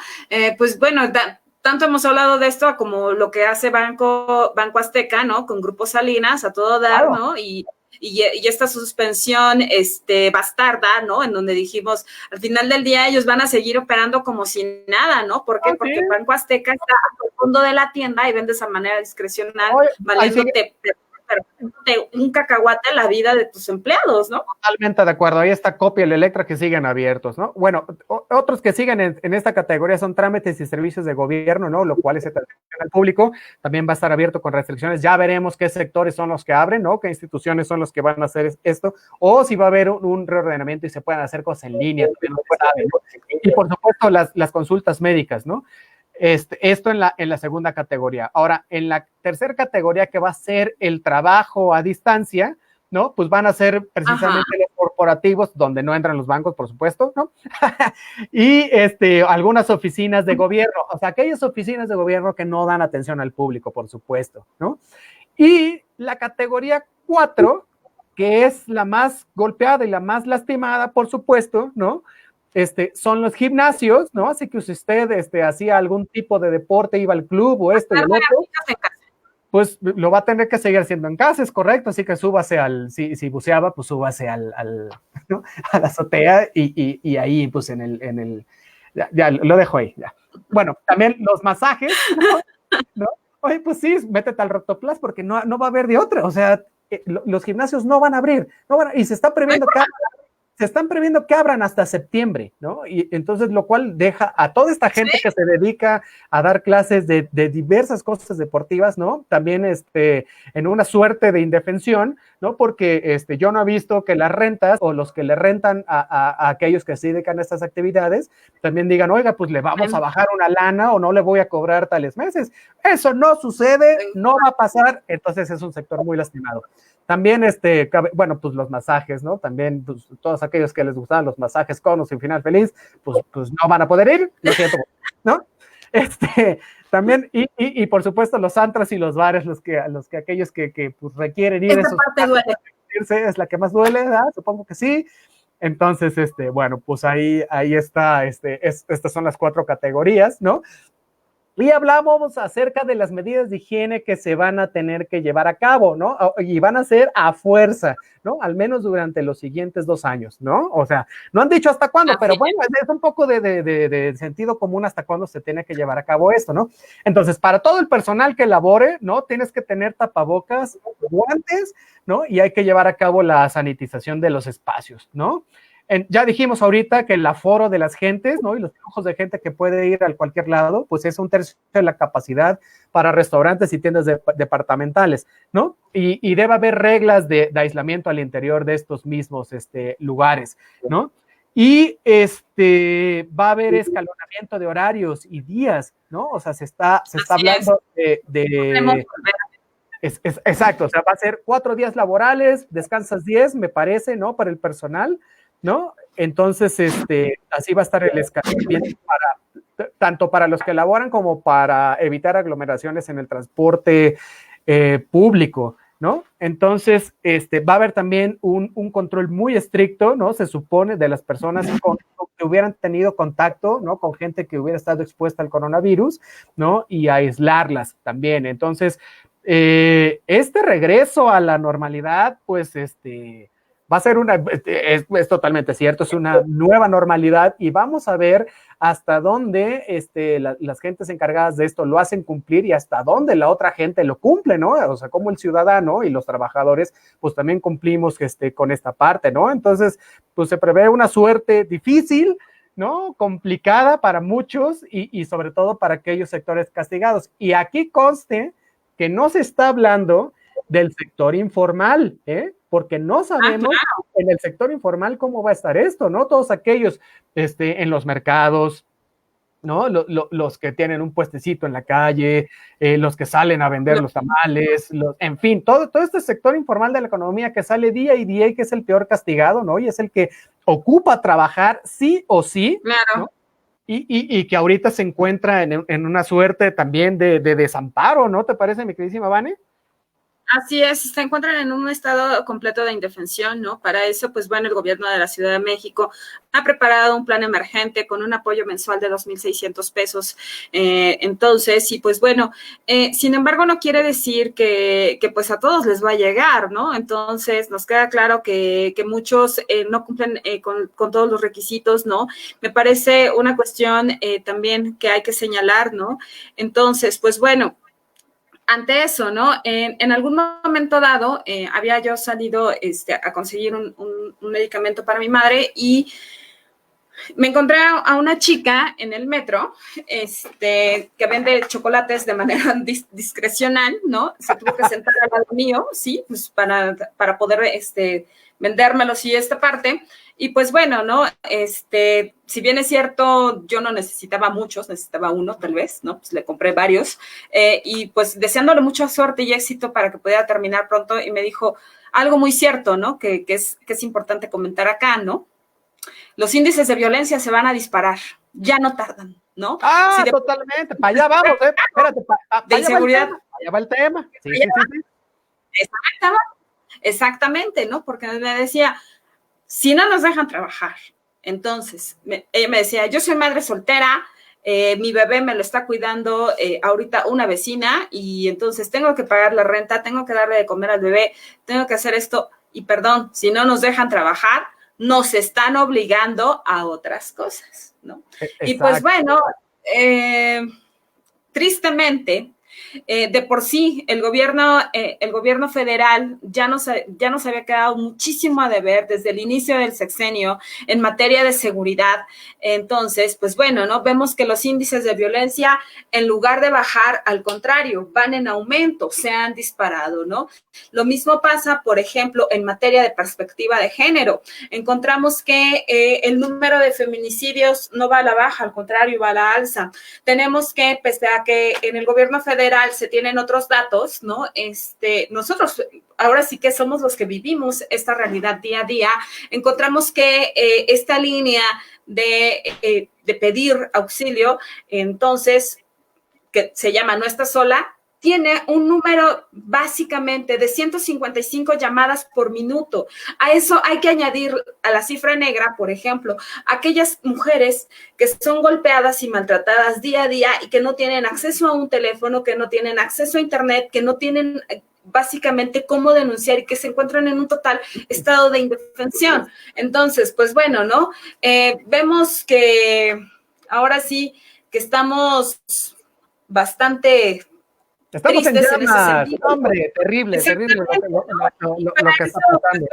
Tanto hemos hablado de esto como lo que hace Banco Azteca, ¿no? Con Grupo Salinas, a todo dar, claro, ¿no? Y esta suspensión bastarda, ¿no? En donde dijimos, al final del día ellos van a seguir operando como si nada, ¿no? ¿Por qué? Okay. Porque Banco Azteca está al fondo de la tienda y vende de esa manera discrecional, valiéndote un cacahuate a la vida de tus empleados, ¿no? Totalmente de acuerdo. Ahí está Copia y Electra que siguen abiertos, ¿no? Bueno, otros que siguen en esta categoría son trámites y servicios de gobierno, ¿no? Lo cual es al público, también va a estar abierto con restricciones. Ya veremos qué sectores son los que abren, ¿no? Qué instituciones son los que van a hacer esto, o si va a haber un reordenamiento y se pueden hacer cosas en línea, también lo saben, ¿no? Y por supuesto las consultas médicas, ¿no? Esto en la segunda categoría. Ahora, en la tercera categoría, que va a ser el trabajo a distancia, ¿no? Pues van a ser precisamente los corporativos, donde no entran los bancos, por supuesto, ¿no? Y algunas oficinas de gobierno, o sea, aquellas oficinas de gobierno que no dan atención al público, por supuesto, ¿no? Y la categoría 4, que es la más golpeada y la más lastimada, por supuesto, ¿no? Son los gimnasios, ¿no? Así que si usted hacía algún tipo de deporte, iba al club o esto y el otro, pues lo va a tener que seguir haciendo en casa, es correcto, así que súbase si buceaba, pues súbase ¿no? a la azotea y ahí, pues ya lo dejo ahí, ya. Bueno, también los masajes, ¿no? Oye, pues sí, métete al Rotoplas porque no va a haber de otra, o sea, los gimnasios no van a abrir, y se están previendo que abran hasta septiembre, ¿no? Y entonces, lo cual deja a toda esta gente que se dedica a dar clases de diversas cosas deportivas, ¿no? También en una suerte de indefensión, ¿no? Porque yo no he visto que las rentas o los que le rentan a aquellos que se dedican a estas actividades también digan, oiga, pues le vamos a bajar una lana o no le voy a cobrar tales meses. Eso no sucede, no va a pasar, entonces es un sector muy lastimado. También, bueno, pues los masajes, ¿no? También, pues, todos aquellos que les gustaban los masajes con o sin final feliz, pues no van a poder ir, lo siento, ¿no? También, y por supuesto, los antros y los bares, aquellos que pues, requieren ir. Esta parte duele. Es la que más duele, ¿verdad? Supongo que sí. Entonces, bueno, pues ahí está, estas son las 4 categorías, ¿no? Y hablamos acerca de las medidas de higiene que se van a tener que llevar a cabo, ¿no? Y van a ser a fuerza, ¿no? Al menos durante los siguientes 2 años, ¿no? O sea, no han dicho hasta cuándo, pero bueno, es un poco de sentido común hasta cuándo se tiene que llevar a cabo esto, ¿no? Entonces, para todo el personal que labore, ¿no? Tienes que tener tapabocas, guantes, ¿no? Y hay que llevar a cabo la sanitización de los espacios, ¿no? Ya dijimos ahorita que el aforo de las gentes, ¿no? Y los flujos de gente que puede ir a cualquier lado, pues es 1/3 de la capacidad para restaurantes y tiendas departamentales, ¿no? Y debe haber reglas de aislamiento al interior de estos mismos lugares, ¿no? Y va a haber escalonamiento de horarios y días, ¿no? O sea, se está hablando exacto, o sea, va a ser 4 días laborales, descansas 10, me parece, ¿no? Para el personal, ¿no? Entonces, así va a estar el escalamiento tanto para los que laboran como para evitar aglomeraciones en el transporte público, ¿no? Entonces, va a haber también un control muy estricto, ¿no? Se supone, de las personas que hubieran tenido contacto, ¿no? Con gente que hubiera estado expuesta al coronavirus, ¿no? Y aislarlas también. Entonces, este regreso a la normalidad, pues, va a ser es totalmente cierto, es una nueva normalidad y vamos a ver hasta dónde las gentes encargadas de esto lo hacen cumplir y hasta dónde la otra gente lo cumple, ¿no? O sea, como el ciudadano y los trabajadores, pues también cumplimos con esta parte, ¿no? Entonces, pues se prevé una suerte difícil, ¿no? Complicada para muchos y sobre todo para aquellos sectores castigados. Y aquí conste que no se está hablando del sector informal, porque no sabemos en el sector informal cómo va a estar esto, ¿no? Todos aquellos en los mercados, ¿no? Los que tienen un puestecito en la calle, los que salen a vender los tamales, en fin, todo este sector informal de la economía que sale día y día y que es el peor castigado, ¿no? Y es el que ocupa trabajar sí o sí, claro, ¿no? Y que ahorita se encuentra en una suerte también de desamparo, ¿no? ¿Te parece, mi queridísima Vane? Así es, se encuentran en un estado completo de indefensión, ¿no? Para eso, pues bueno, el gobierno de la Ciudad de México ha preparado un plan emergente con un apoyo mensual de 2,600 pesos. Entonces, y pues bueno, sin embargo, no quiere decir que pues a todos les va a llegar, ¿no? Entonces, nos queda claro que muchos no cumplen con todos los requisitos, ¿no? Me parece una cuestión también que hay que señalar, ¿no? Entonces, pues bueno, ante eso, ¿no? En algún momento dado, había yo salido a conseguir un medicamento para mi madre y me encontré a una chica en el metro que vende chocolates de manera discrecional, ¿no? Se tuvo que sentar al lado mío, ¿sí? Pues para poder vendérmelos y esta parte. Y pues bueno, ¿no? Si bien es cierto, yo no necesitaba muchos, necesitaba uno tal vez, ¿no? Pues le compré varios, y pues deseándole mucha suerte y éxito para que pudiera terminar pronto, y me dijo algo muy cierto, ¿no? Que es importante comentar acá, ¿no? Los índices de violencia se van a disparar, ya no tardan, ¿no? Ah, totalmente, para allá vamos, espérate, de inseguridad. Allá va el tema. Sí, sí, sí. Exactamente, ¿no? Porque me decía, si no nos dejan trabajar, entonces, ella me decía, yo soy madre soltera, mi bebé me lo está cuidando ahorita una vecina y entonces tengo que pagar la renta, tengo que darle de comer al bebé, tengo que hacer esto y perdón, si no nos dejan trabajar, nos están obligando a otras cosas, ¿no? Exacto. Y pues bueno, tristemente, de por sí, el gobierno federal ya nos había quedado muchísimo a deber desde el inicio del sexenio en materia de seguridad. Entonces, pues bueno, ¿no? Vemos que los índices de violencia, en lugar de bajar, al contrario, van en aumento, se han disparado, ¿no? Lo mismo pasa, por ejemplo, en materia de perspectiva de género. Encontramos que el número de feminicidios no va a la baja, al contrario, va a la alza. Tenemos que, pese a que en el gobierno federal se tienen otros datos, ¿no? Nosotros ahora sí que somos los que vivimos esta realidad día a día, encontramos que esta línea de pedir auxilio, entonces, que se llama No Estás Sola, tiene un número básicamente de 155 llamadas por minuto. A eso hay que añadir a la cifra negra, por ejemplo, aquellas mujeres que son golpeadas y maltratadas día a día y que no tienen acceso a un teléfono, que no tienen acceso a internet, que no tienen básicamente cómo denunciar y que se encuentran en un total estado de indefensión. Entonces, pues bueno, ¿no? Vemos que ahora sí que estamos bastante estamos en llamas, hombre, terrible, terrible lo que está pasando.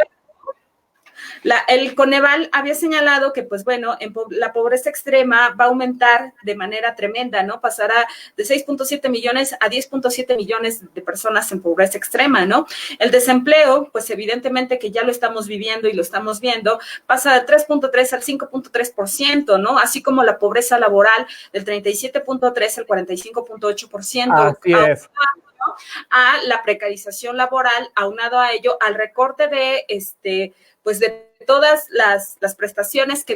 El Coneval había señalado que, pues bueno, la pobreza extrema va a aumentar de manera tremenda, ¿no? Pasará de 6.7 millones a 10.7 millones de personas en pobreza extrema, ¿no? El desempleo, pues evidentemente que ya lo estamos viviendo y lo estamos viendo, pasa del 3.3 al 5.3%, ¿no? Así como la pobreza laboral del 37.3 al 45.8%. Así es. A la precarización laboral, aunado a ello, al recorte de pues de todas las prestaciones que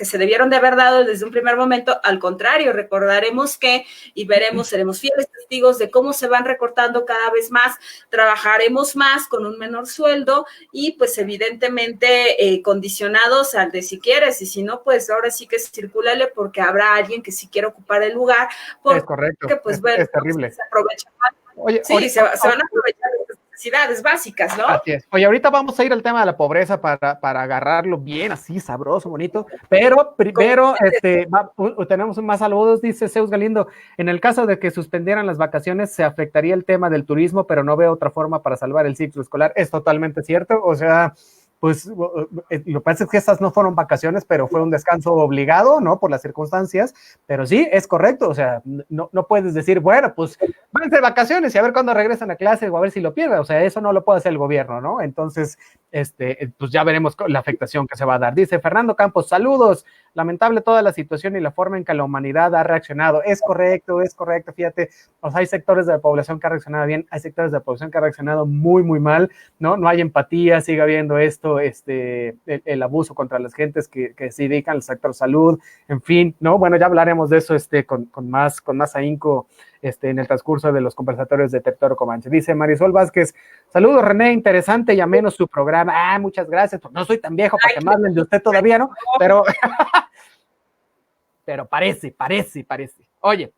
se debieron de haber dado desde un primer momento. Al contrario, recordaremos que y seremos fieles testigos de cómo se van recortando cada vez más, trabajaremos más con un menor sueldo y pues evidentemente condicionados al de si quieres y si no, pues ahora sí que circúlale porque habrá alguien que sí quiere ocupar el lugar. Es correcto, pues, es terrible. Se aprovechan. Oye, sí, se van a aprovechar necesidades básicas, ¿no? Así es. Oye, ahorita vamos a ir al tema de la pobreza para agarrarlo bien, así, sabroso, bonito, pero primero tenemos más saludos, dice Zeus Galindo, en el caso de que suspendieran las vacaciones se afectaría el tema del turismo, pero no veo otra forma para salvar el ciclo escolar. Es totalmente cierto, o sea, pues lo que pasa es que estas no fueron vacaciones, pero fue un descanso obligado, ¿no? Por las circunstancias, pero sí, es correcto, o sea, no puedes decir, bueno, pues van de vacaciones y a ver cuándo regresan a clase o a ver si lo pierden, o sea, eso no lo puede hacer el gobierno, ¿no? Entonces, pues ya veremos la afectación que se va a dar. Dice Fernando Campos, saludos, lamentable toda la situación y la forma en que la humanidad ha reaccionado. Es correcto, fíjate, o sea, hay sectores de la población que ha reaccionado bien, hay sectores de la población que ha reaccionado muy, muy mal, ¿no? No hay empatía, sigue habiendo esto, el abuso contra las gentes que se dedican al sector salud, en fin, ¿no? Bueno, ya hablaremos de eso con más ahínco en el transcurso de los conversatorios de Territorio Comanche. Dice Marisol Vázquez, saludos René, interesante y ameno su programa. Ah, muchas gracias, no soy tan viejo para que me hablen de usted todavía, ¿no? Pero parece. Oye,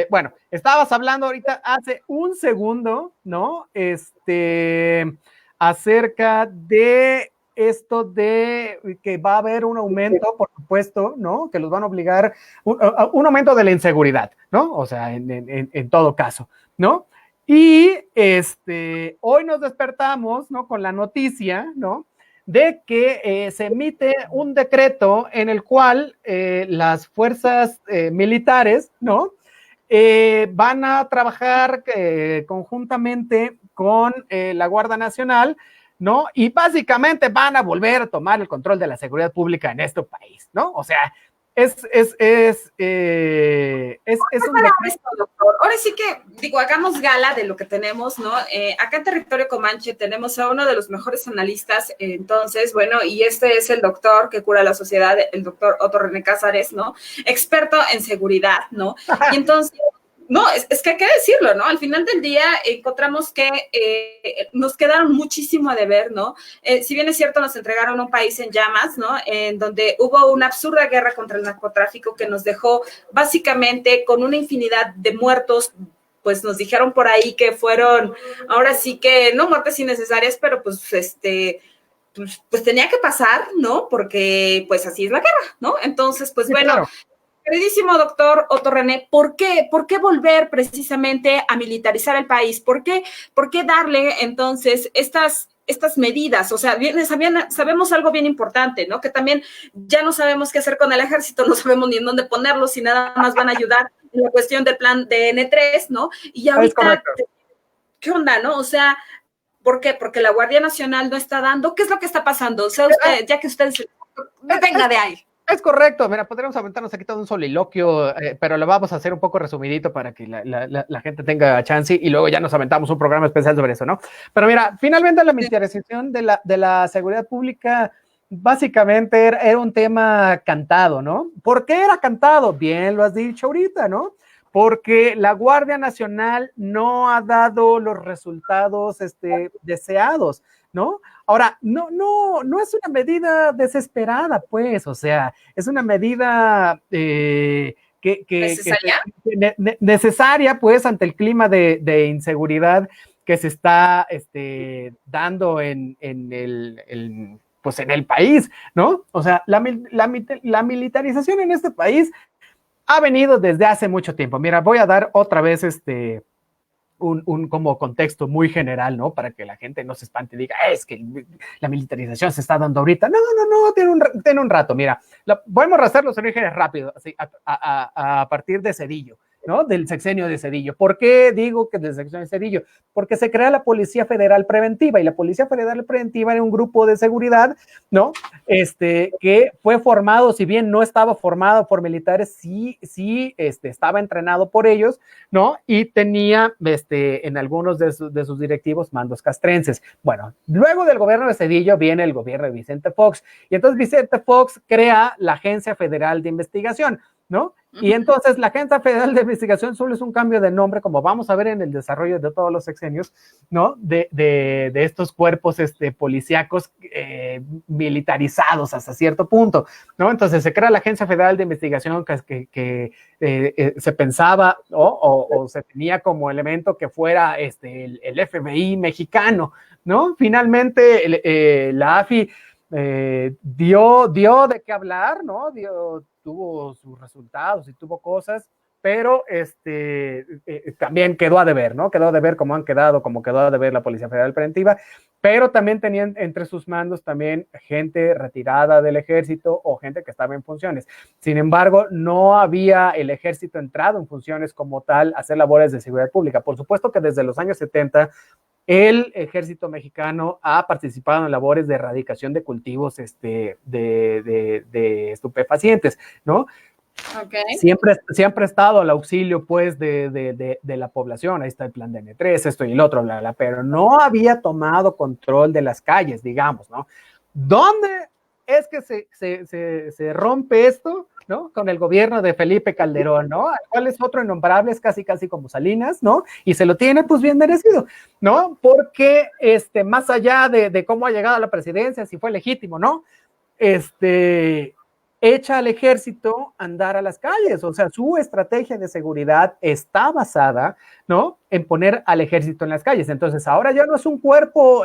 bueno, estabas hablando ahorita hace un segundo, ¿no? Acerca de esto de que va a haber un aumento, por supuesto, ¿no? Que los van a obligar, un aumento de la inseguridad, ¿no? O sea, en todo caso, ¿no? Y hoy nos despertamos, ¿no? Con la noticia, ¿no? De que se emite un decreto en el cual las fuerzas militares, ¿no? Van a trabajar conjuntamente con la Guardia Nacional ¿no? Y básicamente van a volver a tomar el control de la seguridad pública en este país, ¿no? O sea, es un... Esto, doctor. Ahora sí que, digo, hagamos gala de lo que tenemos, ¿no? Acá en Territorio Comanche tenemos a uno de los mejores analistas, entonces, bueno, y este es el doctor que cura la sociedad, el doctor Otto René Cázares, ¿no? Experto en seguridad, ¿no? Y entonces... No, es que hay que decirlo, ¿no? Al final del día encontramos que nos quedaron muchísimo a deber, ¿no? Si bien es cierto, nos entregaron un país en llamas, ¿no? En donde hubo una absurda guerra contra el narcotráfico que nos dejó básicamente con una infinidad de muertos. Pues nos dijeron por ahí que fueron, ahora sí que no muertes innecesarias, pero pues pues tenía que pasar, ¿no? Porque pues así es la guerra, ¿no? Entonces, pues sí, bueno... Claro. Queridísimo doctor Otto René, ¿por qué volver precisamente a militarizar el país? ¿Por qué darle entonces estas medidas? O sea, sabemos algo bien importante, ¿no? Que también ya no sabemos qué hacer con el ejército, no sabemos ni en dónde ponerlos, si nada más van a ayudar en la cuestión del plan de N3, ¿no? Y ahorita, ¿qué onda, no? O sea, ¿por qué? Porque la Guardia Nacional no está dando. ¿Qué es lo que está pasando? O sea, usted, ya que usted... Venga de ahí. Es correcto, mira, podríamos aventarnos aquí todo un soliloquio, pero lo vamos a hacer un poco resumidito para que la gente tenga chance y luego ya nos aventamos un programa especial sobre eso, ¿no? Pero mira, finalmente la militarización de la seguridad pública básicamente era un tema cantado, ¿no? ¿Por qué era cantado? Bien lo has dicho ahorita, ¿no? Porque la Guardia Nacional no ha dado los resultados deseados, ¿no? Ahora, no es una medida desesperada, pues, o sea, es una medida ¿Necesaria? Necesaria, pues, ante el clima de inseguridad que se está dando en el país, ¿no? O sea, la militarización en este país ha venido desde hace mucho tiempo. Mira, voy a dar otra vez un como contexto muy general, ¿no? Para que la gente no se espante y diga, es que la militarización se está dando ahorita. No, tiene un rato. Mira, podemos rastrear los orígenes rápido, así, a partir de Zedillo, ¿no? Del sexenio de Zedillo. ¿Por qué digo que del sexenio de Zedillo? Porque se crea la Policía Federal Preventiva, y la Policía Federal Preventiva era un grupo de seguridad, ¿no? Que fue formado, si bien no estaba formado por militares, sí estaba entrenado por ellos, ¿no? Y tenía en algunos de sus directivos mandos castrenses. Bueno, luego del gobierno de Zedillo viene el gobierno de Vicente Fox, y entonces Vicente Fox crea la Agencia Federal de Investigación, ¿no? Y entonces la Agencia Federal de Investigación solo es un cambio de nombre, como vamos a ver en el desarrollo de todos los sexenios, ¿no? De estos cuerpos policíacos militarizados hasta cierto punto, ¿no? Entonces se crea la Agencia Federal de Investigación que se pensaba o se tenía como elemento que fuera el FBI mexicano, ¿no? Finalmente la AFI dio de qué hablar, ¿no? Tuvo sus resultados y tuvo cosas, pero también quedó a deber, ¿no? Quedó a deber como quedó a deber la Policía Federal Preventiva, pero también tenían entre sus mandos también gente retirada del ejército o gente que estaba en funciones. Sin embargo, no había el ejército entrado en funciones como tal a hacer labores de seguridad pública. Por supuesto que desde los años 70 el ejército mexicano ha participado en labores de erradicación de cultivos de estupefacientes, ¿no? Okay. Siempre ha estado al auxilio, pues, de la población. Ahí está el plan de N3, esto y el otro, bla, bla, pero no había tomado control de las calles, digamos, ¿no? ¿Dónde es que se rompe esto, ¿no? Con el gobierno de Felipe Calderón, ¿no? Al cual es otro innombrable, es casi como Salinas, ¿no? Y se lo tiene, pues, bien merecido, ¿no? Porque, más allá de cómo ha llegado a la presidencia, si fue legítimo, ¿no? Echa al ejército a andar a las calles, o sea, su estrategia de seguridad está basada, ¿no? En poner al ejército en las calles. Entonces, ahora ya no es un cuerpo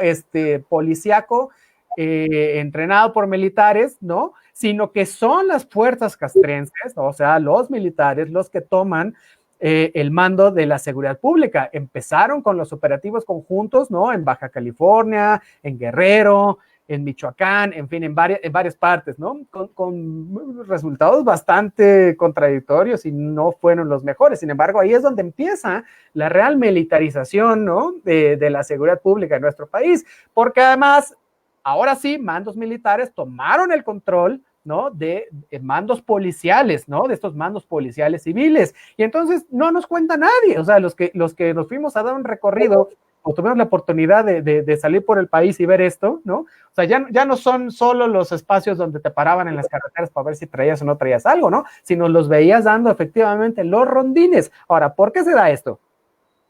policíaco entrenado por militares, ¿no? Sino que son las fuerzas castrenses, o sea, los militares, los que toman el mando de la seguridad pública. Empezaron con los operativos conjuntos, ¿no? En Baja California, en Guerrero, en Michoacán, en fin, en varias partes, ¿no? Con resultados bastante contradictorios y no fueron los mejores. Sin embargo, ahí es donde empieza la real militarización, ¿no? De la seguridad pública en nuestro país, porque además, ahora sí, mandos militares tomaron el control, ¿no? De mandos policiales, ¿no? De estos mandos policiales civiles. Y entonces no nos cuenta nadie, o sea, los que nos fuimos a dar un recorrido o tuvimos la oportunidad de salir por el país y ver esto, ¿no? O sea, ya no son solo los espacios donde te paraban en las carreteras para ver si traías o no traías algo, ¿no? Sino los veías dando efectivamente los rondines. Ahora, ¿por qué se da esto?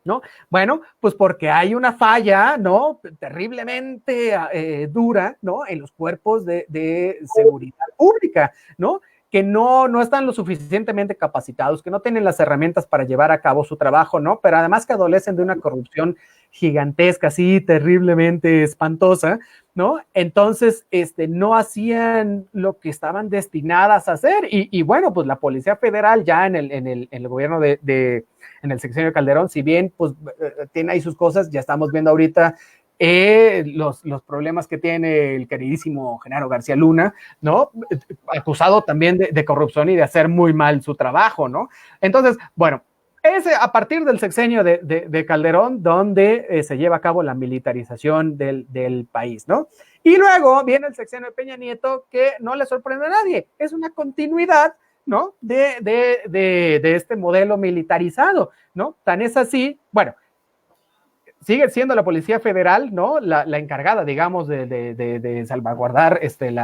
¿No? Bueno, pues porque hay una falla, ¿no? Terriblemente dura, ¿no? En los cuerpos de seguridad pública, ¿no? Que no están lo suficientemente capacitados, que no tienen las herramientas para llevar a cabo su trabajo, ¿no? Pero además que adolecen de una corrupción gigantesca, así terriblemente espantosa, ¿no? Entonces, no hacían lo que estaban destinadas a hacer. Y bueno, pues la Policía Federal ya en el gobierno en el sexenio de Calderón, si bien pues tiene ahí sus cosas, ya estamos viendo ahorita los problemas que tiene el queridísimo Genaro García Luna, ¿no? Acusado también de corrupción y de hacer muy mal su trabajo, ¿no? Entonces, bueno, es a partir del sexenio de Calderón donde se lleva a cabo la militarización del país, ¿no? Y luego viene el sexenio de Peña Nieto, que no le sorprende a nadie, es una continuidad, ¿no? De este modelo militarizado, ¿no? Tan es así, bueno, sigue siendo la Policía Federal, ¿no? La encargada, digamos, de salvaguardar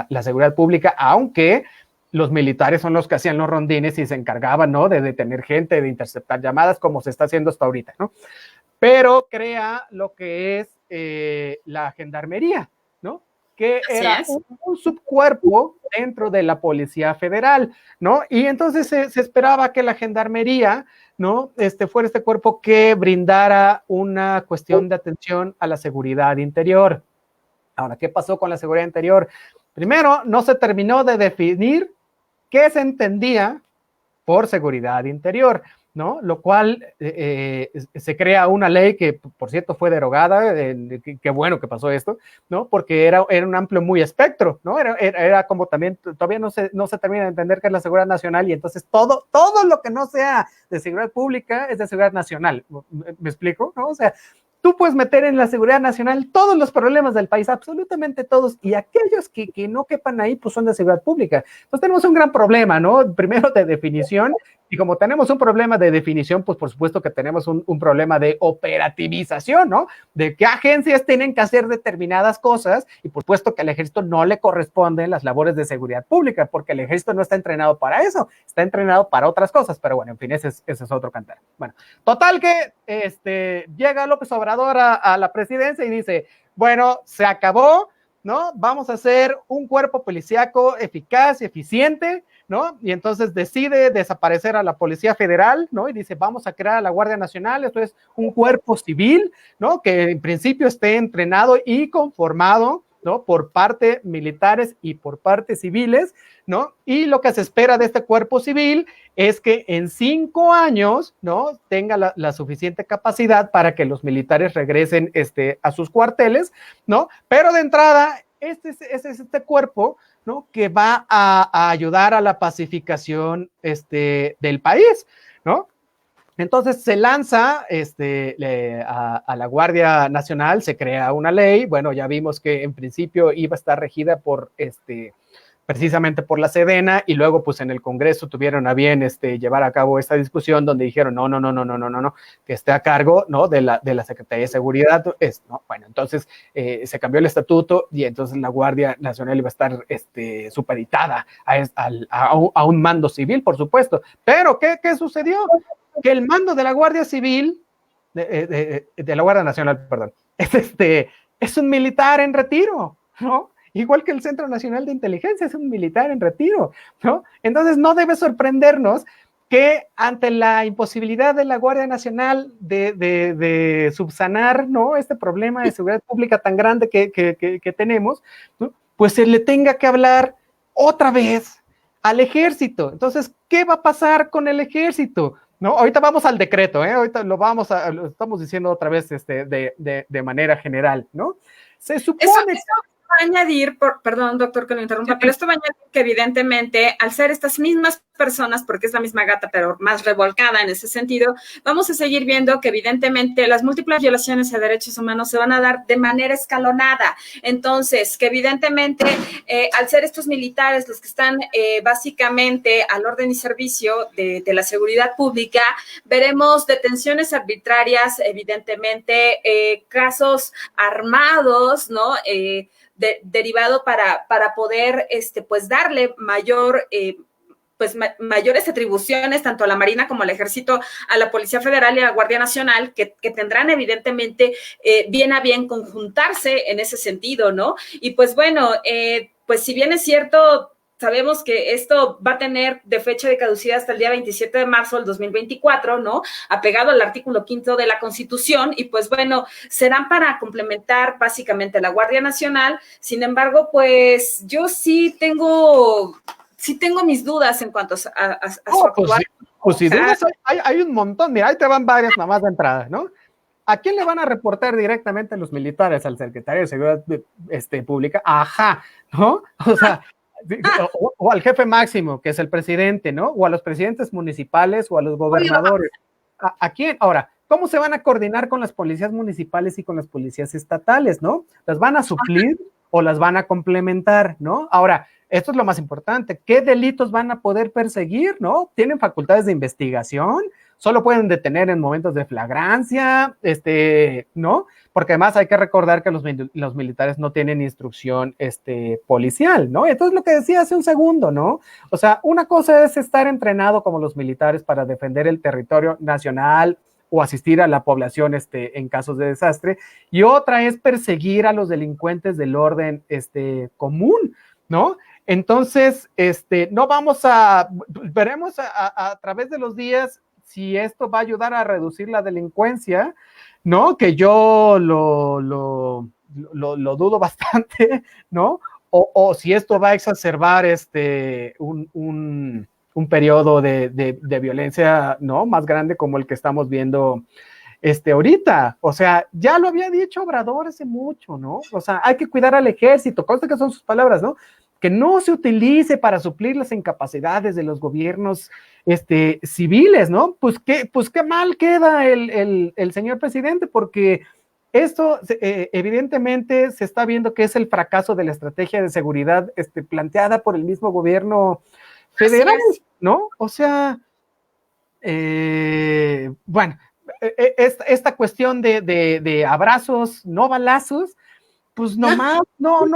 la seguridad pública, aunque los militares son los que hacían los rondines y se encargaban, ¿no? De detener gente, de interceptar llamadas, como se está haciendo hasta ahorita, ¿no? Pero crea lo que es la gendarmería, ¿no? Que era un subcuerpo dentro de la Policía Federal, ¿no? Y entonces se esperaba que la gendarmería, ¿no? Fuera este cuerpo que brindara una cuestión de atención a la seguridad interior. Ahora, ¿qué pasó con la seguridad interior? Primero, no se terminó de definir qué se entendía por seguridad interior, ¿no? Lo cual se crea una ley que, por cierto, fue derogada, qué bueno que pasó esto, ¿no? Porque era un amplio muy espectro, ¿no? Era como también, todavía no se termina de entender qué es la seguridad nacional y entonces todo lo que no sea de seguridad pública es de seguridad nacional, ¿me explico? ¿No? O sea, tú puedes meter en la seguridad nacional todos los problemas del país, absolutamente todos, y aquellos que no quepan ahí, pues son de seguridad pública. Entonces tenemos un gran problema, ¿no? Primero de definición, y como tenemos un problema de definición, pues por supuesto que tenemos un problema de operativización, ¿no? De qué agencias tienen que hacer determinadas cosas, y por supuesto que al ejército no le corresponden las labores de seguridad pública, porque el ejército no está entrenado para eso, está entrenado para otras cosas, pero bueno, en fin, ese es otro cantar. Bueno, total que llega López Obrador a la presidencia y dice, bueno, se acabó, ¿no? Vamos a hacer un cuerpo policíaco eficaz y eficiente, ¿no? Y entonces decide desaparecer a la Policía Federal, ¿no? Y dice, vamos a crear a la Guardia Nacional, esto es un cuerpo civil, ¿no? Que en principio esté entrenado y conformado, ¿no? Por parte militares y por parte civiles, ¿no? Y lo que se espera de este cuerpo civil es que en 5 años, ¿no? Tenga la suficiente capacidad para que los militares regresen a sus cuarteles, ¿no? Pero de entrada, es este cuerpo, ¿no? Que va a ayudar a la pacificación del país, ¿no? Entonces se lanza a la Guardia Nacional, se crea una ley, bueno, ya vimos que en principio iba a estar regida por precisamente por la Sedena, y luego pues en el Congreso tuvieron a bien llevar a cabo esta discusión donde dijeron no, que esté a cargo, ¿no? de la Secretaría de Seguridad, ¿no? Bueno, entonces se cambió el estatuto y entonces la Guardia Nacional iba a estar supeditada a un mando civil, por supuesto, pero ¿qué sucedió? Que el mando de la Guardia Civil, de la Guardia Nacional, perdón, es un militar en retiro, ¿no? Igual que el Centro Nacional de Inteligencia es un militar en retiro, ¿no? Entonces no debe sorprendernos que ante la imposibilidad de la Guardia Nacional de subsanar, ¿no? Este problema de seguridad pública tan grande que tenemos, ¿no? Pues se le tenga que hablar otra vez al ejército. Entonces, ¿qué va a pasar con el ejército? ¿No? Ahorita vamos al decreto, ahorita lo estamos diciendo otra vez de manera general, ¿no? Se supone... va a añadir, perdón, doctor, que lo interrumpa, Sí. pero esto va a añadir que evidentemente, al ser estas mismas personas, porque es la misma gata, pero más revolcada en ese sentido, vamos a seguir viendo que evidentemente las múltiples violaciones a derechos humanos se van a dar de manera escalonada. Entonces, que evidentemente, al ser estos militares los que están básicamente al orden y servicio de la seguridad pública, veremos detenciones arbitrarias, evidentemente, casos armados, ¿no? Derivado para poder, pues, darle mayor... pues mayores atribuciones tanto a la Marina como al Ejército, a la Policía Federal y a la Guardia Nacional, que tendrán evidentemente bien a bien conjuntarse en ese sentido, ¿no? Y pues bueno, pues si bien es cierto, sabemos que esto va a tener de fecha de caducidad hasta el día 27 de marzo del 2024, ¿no? Apegado al artículo 5 de la Constitución, y pues bueno, serán para complementar básicamente la Guardia Nacional. Sin embargo, pues yo sí tengo mis dudas en cuanto a su actuar. Pues sin dudas hay un montón. Mira, ahí te van varias nomás de entrada, ¿no? ¿A quién le van a reportar directamente los militares? Al secretario de Seguridad Pública. Ajá, ¿no? O sea, o al jefe máximo, que es el presidente, ¿no? O a los presidentes municipales o a los gobernadores. ¿A quién? Ahora, ¿cómo se van a coordinar con las policías municipales y con las policías estatales, ¿no? ¿Las van a suplir o las van a complementar, ¿no? Ahora, esto es lo más importante. ¿Qué delitos van a poder perseguir, no? ¿Tienen facultades de investigación? ¿Solo pueden detener en momentos de flagrancia? ¿No? Porque además hay que recordar que los militares no tienen instrucción policial, ¿no? Entonces lo que decía hace un segundo, ¿no? O sea, una cosa es estar entrenado como los militares para defender el territorio nacional o asistir a la población en casos de desastre, y otra es perseguir a los delincuentes del orden común, ¿no? Entonces, no vamos veremos a través de los días si esto va a ayudar a reducir la delincuencia, ¿no? Que yo lo dudo bastante, ¿no? O si esto va a exacerbar un periodo de violencia, ¿no? Más grande como el que estamos viendo ahorita. O sea, ya lo había dicho Obrador hace mucho, ¿no? O sea, hay que cuidar al ejército, consta que son sus palabras, ¿no? Que no se utilice para suplir las incapacidades de los gobiernos civiles, ¿no? Pues qué mal queda el señor presidente, porque esto evidentemente se está viendo que es el fracaso de la estrategia de seguridad planteada por el mismo gobierno federal, ¿no? O sea, bueno, esta cuestión de abrazos, no balazos, pues nomás, no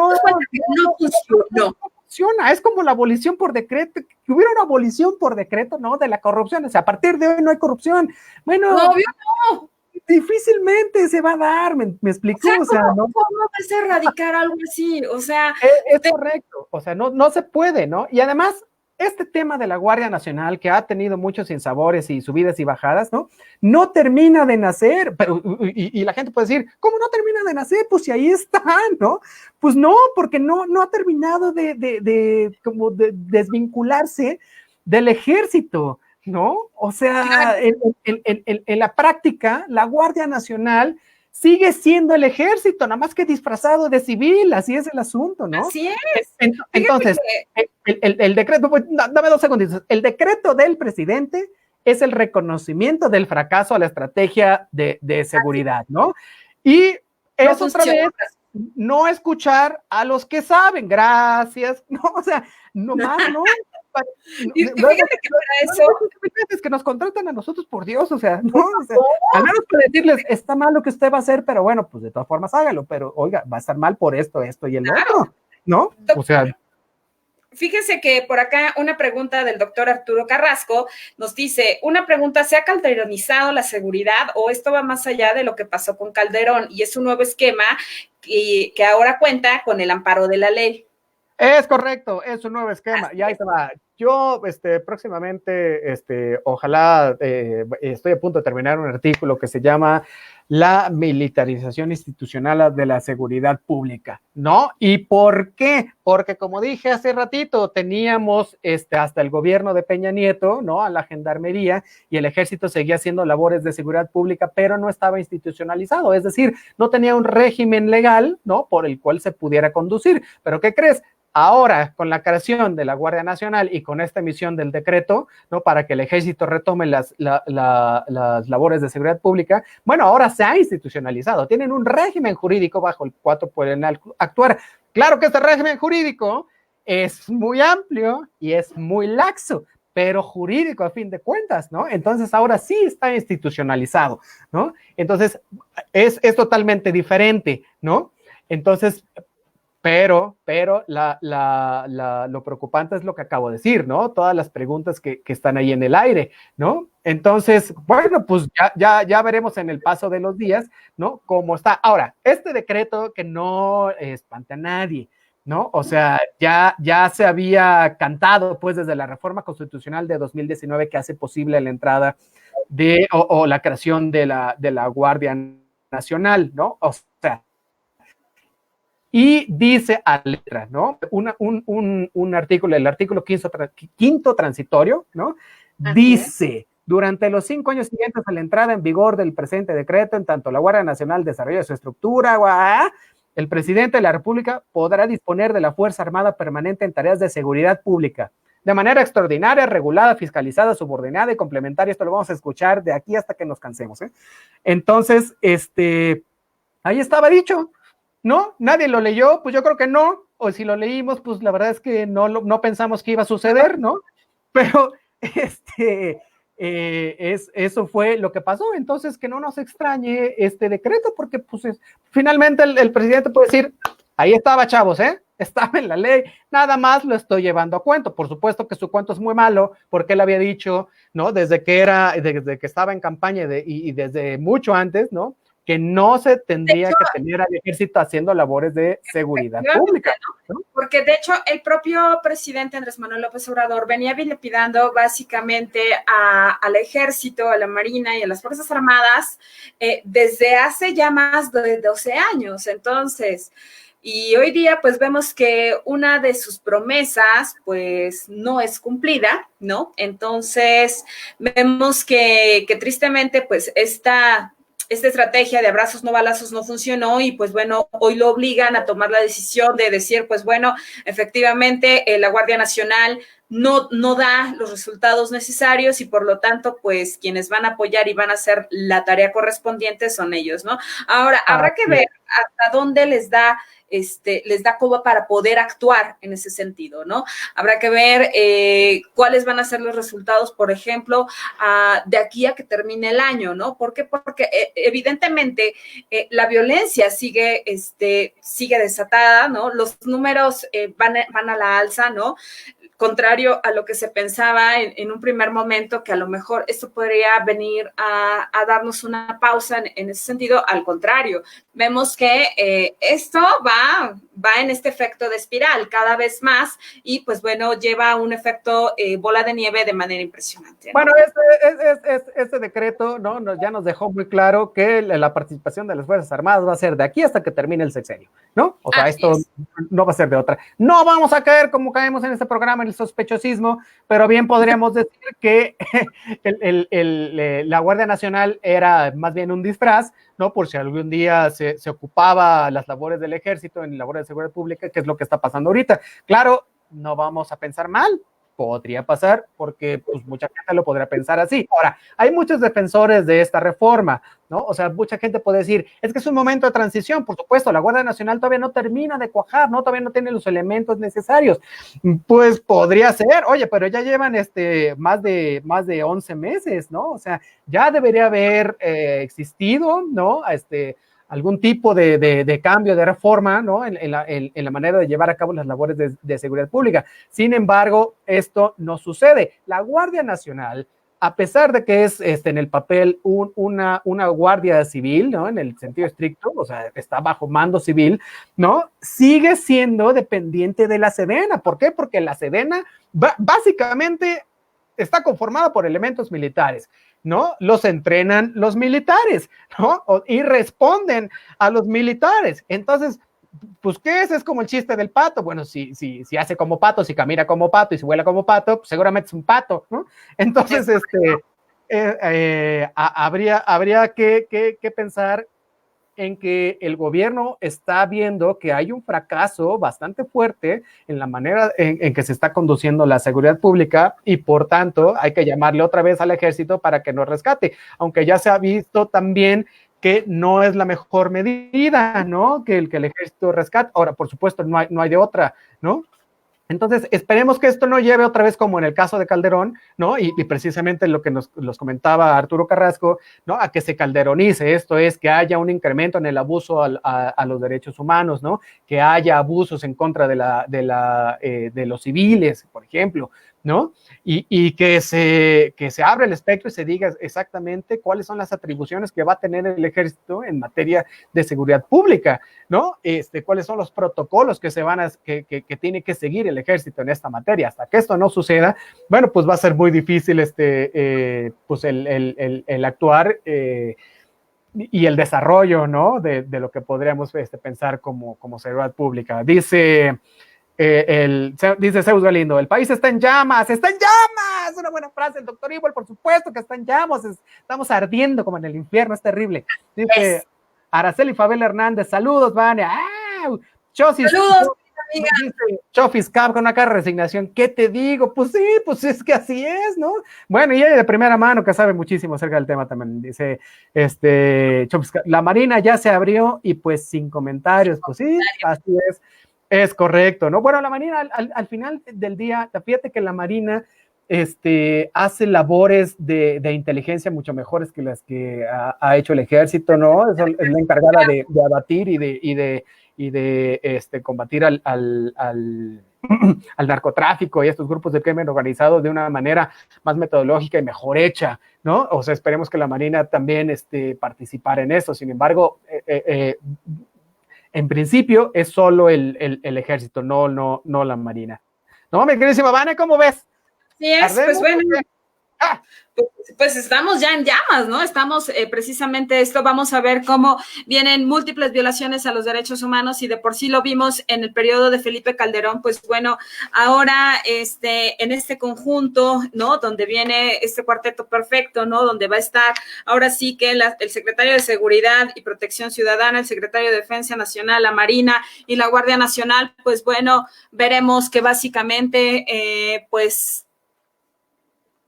funciona. Es como la abolición por decreto, que hubiera una abolición por decreto, ¿no? De la corrupción. O sea, a partir de hoy no hay corrupción. Bueno, obvio no. Difícilmente se va a dar, ¿me explicó? O sea, ¿cómo vas a erradicar algo así? O sea, es correcto. O sea, no se puede, ¿no? Y además, este tema de la Guardia Nacional, que ha tenido muchos sinsabores y subidas y bajadas, ¿no? No termina de nacer, pero, y la gente puede decir, ¿cómo no termina de nacer? Pues si ahí está, ¿no? Pues no, porque no ha terminado de desvincularse del ejército, ¿no? O sea, en la práctica, la Guardia Nacional sigue siendo el ejército, nada más que disfrazado de civil, así es el asunto, ¿no? Así es. Entonces, el decreto, dame 2 segundos, el decreto del presidente es el reconocimiento del fracaso a la estrategia de seguridad, ¿no? Y eso otra vez, no escuchar a los que saben, gracias, no, o sea, nomás, ¿no? Fíjate que para eso es que nos contratan a nosotros, por Dios, o sea, ¿no? O sea, al menos para decirles, está mal lo que usted va a hacer, pero bueno, pues de todas formas hágalo, pero oiga, va a estar mal por esto y el otro, ¿no? O sea, fíjese que por acá una pregunta del doctor Arturo Carrasco nos dice, una pregunta, ¿se ha calderonizado la seguridad o esto va más allá de lo que pasó con Calderón y es un nuevo esquema que ahora cuenta con el amparo de la ley? Es correcto, es un nuevo esquema, y ahí se va. Yo próximamente, ojalá, estoy a punto de terminar un artículo que se llama la militarización institucional de la seguridad pública, ¿no? ¿Y por qué? Porque como dije hace ratito, teníamos hasta el gobierno de Peña Nieto, ¿no? A la gendarmería, y el ejército seguía haciendo labores de seguridad pública, pero no estaba institucionalizado, es decir, no tenía un régimen legal, ¿no? Por el cual se pudiera conducir. ¿Pero qué crees? Ahora, con la creación de la Guardia Nacional y con esta emisión del decreto, ¿no? Para que el ejército retome las labores de seguridad pública, bueno, ahora se ha institucionalizado, tienen un régimen jurídico bajo el cual pueden actuar. Claro que este régimen jurídico es muy amplio y es muy laxo, pero jurídico a fin de cuentas, ¿no? Entonces ahora sí está institucionalizado, ¿no? Entonces es totalmente diferente, ¿no? Entonces, pero lo preocupante es lo que acabo de decir, ¿no? Todas las preguntas que están ahí en el aire, ¿no? Entonces, bueno, pues ya veremos en el paso de los días, ¿no? Cómo está. Ahora, este decreto que no espanta a nadie, ¿no? O sea, ya se había cantado, pues, desde la reforma constitucional de 2019 que hace posible la entrada o la creación de la Guardia Nacional, ¿no? O sea, y dice a letra, ¿no? Un artículo, el artículo quinto transitorio, ¿no? Dice, durante los 5 años siguientes a la entrada en vigor del presente decreto, en tanto la Guardia Nacional desarrolla su estructura, el presidente de la República podrá disponer de la Fuerza Armada permanente en tareas de seguridad pública, de manera extraordinaria, regulada, fiscalizada, subordinada y complementaria. Esto lo vamos a escuchar de aquí hasta que nos cansemos, ¿eh? Entonces, ahí estaba dicho, ¿no? ¿Nadie lo leyó? Pues yo creo que no, o si lo leímos, pues la verdad es que no pensamos que iba a suceder, ¿no? Pero eso fue lo que pasó. Entonces, que no nos extrañe este decreto, porque pues finalmente el presidente puede decir, ahí estaba, chavos, estaba en la ley, nada más lo estoy llevando a cuento. Por supuesto que su cuento es muy malo, porque él había dicho, ¿no? Desde que estaba en campaña y desde mucho antes, ¿no? Que no se tendría que tener al ejército haciendo labores de seguridad pública, ¿no? Porque de hecho el propio presidente Andrés Manuel López Obrador venía pidiendo básicamente al ejército, a la Marina y a las Fuerzas Armadas desde hace ya más de 12 años. Entonces, y hoy día pues vemos que una de sus promesas pues no es cumplida, ¿no? Entonces vemos que tristemente pues esta estrategia de abrazos no balazos no funcionó y pues bueno, hoy lo obligan a tomar la decisión de decir pues bueno, efectivamente la Guardia Nacional no da los resultados necesarios y por lo tanto pues quienes van a apoyar y van a hacer la tarea correspondiente son ellos, ¿no? Ahora, habrá que ver hasta dónde les da como para poder actuar en ese sentido, ¿no? Habrá que ver cuáles van a ser los resultados, por ejemplo, de aquí a que termine el año, ¿no? ¿Por qué? Porque evidentemente la violencia sigue desatada, ¿no? Los números van a la alza, ¿no? Contrario a lo que se pensaba en un primer momento, que a lo mejor esto podría venir a darnos una pausa en ese sentido. Al contrario, vemos que esto va en este efecto de espiral cada vez más y pues bueno, lleva un efecto bola de nieve de manera impresionante, ¿no? Bueno, este decreto, ¿no? Ya nos dejó muy claro que la participación de las Fuerzas Armadas va a ser de aquí hasta que termine el sexenio, ¿no? O sea, esto no va a ser de otra. No vamos a caer como caemos en este programa en el sospechosismo, pero bien podríamos decir que la Guardia Nacional era más bien un disfraz, ¿no? Por si algún día se ocupaba las labores del ejército en labores de seguridad pública, que es lo que está pasando ahorita. Claro, no vamos a pensar mal, podría pasar, porque pues mucha gente lo podría pensar así. Ahora, hay muchos defensores de esta reforma, ¿no? O sea, mucha gente puede decir, es que es un momento de transición, por supuesto, la Guardia Nacional todavía no termina de cuajar, ¿no? Todavía no tiene los elementos necesarios. Pues podría ser, oye, pero ya llevan más de 11 meses, ¿no? O sea, ya debería haber existido, ¿no? Algún tipo de cambio, de reforma, ¿no? En la manera de llevar a cabo las labores de seguridad pública. Sin embargo, esto no sucede. La Guardia Nacional, a pesar de que es en el papel una guardia civil, ¿no? En el sentido estricto, o sea, está bajo mando civil, ¿no? Sigue siendo dependiente de la Sedena. ¿Por qué? Porque la Sedena básicamente está conformada por elementos militares, ¿no? Los entrenan los militares, ¿no? Y responden a los militares. Entonces, pues, ¿qué es? Es como el chiste del pato. Bueno, si hace como pato, si camina como pato y si vuela como pato, pues seguramente es un pato, ¿no? Entonces, habría que pensar en que el gobierno está viendo que hay un fracaso bastante fuerte en la manera en que se está conduciendo la seguridad pública y por tanto hay que llamarle otra vez al ejército para que nos rescate, aunque ya se ha visto también que no es la mejor medida, ¿no? Que el ejército rescate. Ahora, por supuesto, no hay de otra, ¿no? Entonces, esperemos que esto no lleve otra vez como en el caso de Calderón, ¿no? Y precisamente lo que nos comentaba Arturo Carrasco, ¿no? A que se calderonice, esto es, que haya un incremento en el abuso a los derechos humanos, ¿no? Que haya abusos en contra de los civiles, por ejemplo, ¿no? Y que se abra el espectro y se diga exactamente cuáles son las atribuciones que va a tener el ejército en materia de seguridad pública, ¿no? Cuáles son los protocolos que que tiene que seguir el ejército en esta materia. Hasta que esto no suceda, bueno, pues va a ser muy difícil pues el actuar y el desarrollo, ¿no? De lo que podríamos pensar como seguridad pública. Dice Zeus Galindo, el país está en llamas, una buena frase, el doctor Ivo, por supuesto que está en llamas, estamos ardiendo como en el infierno, es terrible. Dice Araceli Fabel Hernández, saludos, Vania. Saludos, amiga. Dice Chofis Cap con una cara de resignación, ¿qué te digo? Pues sí, pues es que así es, ¿no? Bueno, y ella de primera mano que sabe muchísimo acerca del tema también, dice Chofis Cap, la Marina ya se abrió y pues sin comentarios, pues sí, así es. Es correcto, ¿no? Bueno, la Marina, al final del día, fíjate que la Marina hace labores de inteligencia mucho mejores que las que ha hecho el ejército, ¿no? Es la encargada de abatir y de combatir al narcotráfico y a estos grupos de crimen organizado de una manera más metodológica y mejor hecha, ¿no? O sea, esperemos que la Marina también participara en eso. Sin embargo, en principio es solo el ejército, no la Marina. No, mi queridísima Vane, ¿cómo ves? Sí es, pues bueno, pues estamos ya en llamas, ¿no? Estamos precisamente esto, vamos a ver cómo vienen múltiples violaciones a los derechos humanos y de por sí lo vimos en el periodo de Felipe Calderón, pues bueno, ahora en este conjunto, ¿no? Donde viene este cuarteto perfecto, ¿no? Donde va a estar ahora sí que el secretario de Seguridad y Protección Ciudadana, el secretario de Defensa Nacional, la Marina y la Guardia Nacional, pues bueno, veremos que básicamente, pues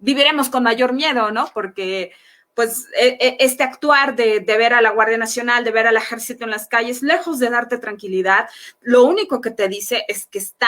viviremos con mayor miedo, ¿no? Porque pues este actuar de ver a la Guardia Nacional, de ver al ejército en las calles, lejos de darte tranquilidad, lo único que te dice es que está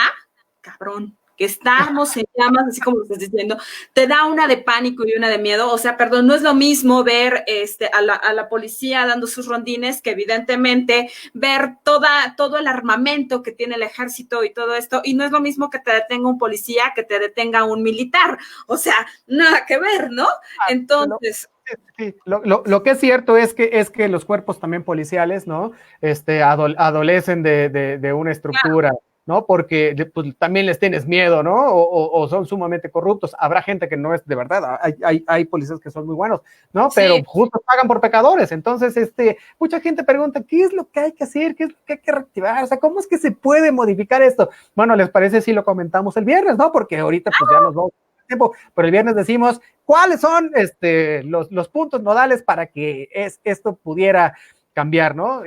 cabrón, que estamos en llamas, así como lo estás diciendo, te da una de pánico y una de miedo. O sea, perdón, no es lo mismo ver a la policía dando sus rondines que evidentemente ver todo el armamento que tiene el ejército y todo esto, y no es lo mismo que te detenga un policía que te detenga un militar. O sea, nada que ver, ¿no? Entonces... Sí, lo que es cierto es que los cuerpos también policiales, ¿no? Adolecen de una estructura, ¿no? Porque pues, también les tienes miedo, ¿no? O son sumamente corruptos. Habrá gente que no es de verdad, hay policías que son muy buenos, ¿no? Sí. Pero justo pagan por pecadores. Entonces, mucha gente pregunta, ¿qué es lo que hay que hacer? ¿Qué es lo que hay que reactivar? O sea, ¿cómo es que se puede modificar esto? Bueno, ¿les parece si lo comentamos el viernes, no? Porque ahorita pues ya nos vamos tiempo, pero el viernes decimos cuáles son los puntos nodales para que esto pudiera cambiar, ¿no?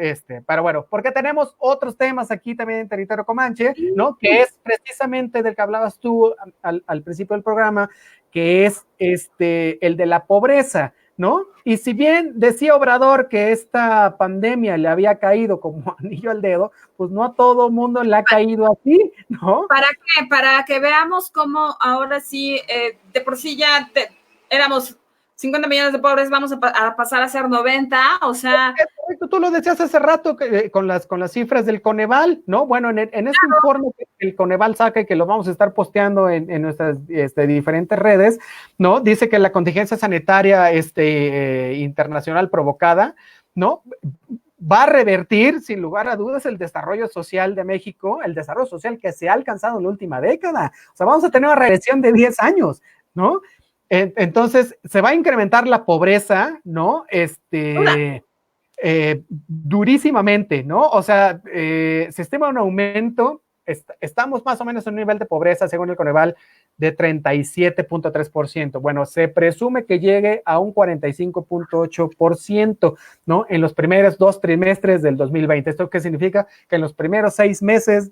Pero bueno, porque tenemos otros temas aquí también en territorio comanche, ¿no? Que es precisamente del que hablabas tú al principio del programa, que es el de la pobreza, ¿no? Y si bien decía Obrador que esta pandemia le había caído como anillo al dedo, pues no a todo mundo le ha caído así, ¿no? ¿Para qué? Para que veamos cómo ahora sí, de por sí ya éramos 50 millones de pobres, vamos a pasar a ser 90, o sea... Correcto, tú lo decías hace rato con las cifras del Coneval, ¿no? Bueno, en este informe que el Coneval saca y que lo vamos a estar posteando en nuestras diferentes redes, ¿no? Dice que la contingencia sanitaria internacional provocada, ¿no? Va a revertir, sin lugar a dudas, el desarrollo social de México, el desarrollo social que se ha alcanzado en la última década. O sea, vamos a tener una regresión de 10 años, ¿no? Entonces, se va a incrementar la pobreza, ¿no? Durísimamente, ¿no? O sea, se estima un aumento, estamos más o menos en un nivel de pobreza, según el Coneval, de 37.3%. Bueno, se presume que llegue a un 45.8%, ¿no? En los primeros 2 trimestres del 2020. ¿Esto qué significa? Que en los primeros 6 meses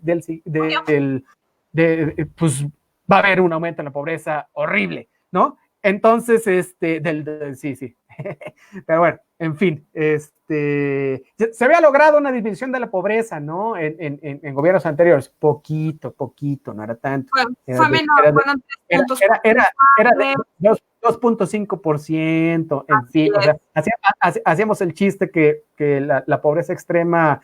pues va a haber un aumento en la pobreza horrible, ¿no? Entonces, sí, sí. Pero bueno, en fin, se había logrado una disminución de la pobreza, ¿no? En gobiernos anteriores, poquito, no era tanto. Fue menor, fueron 3 puntos. Era de 2.5%, en fin, o sea, hacíamos el chiste que la pobreza extrema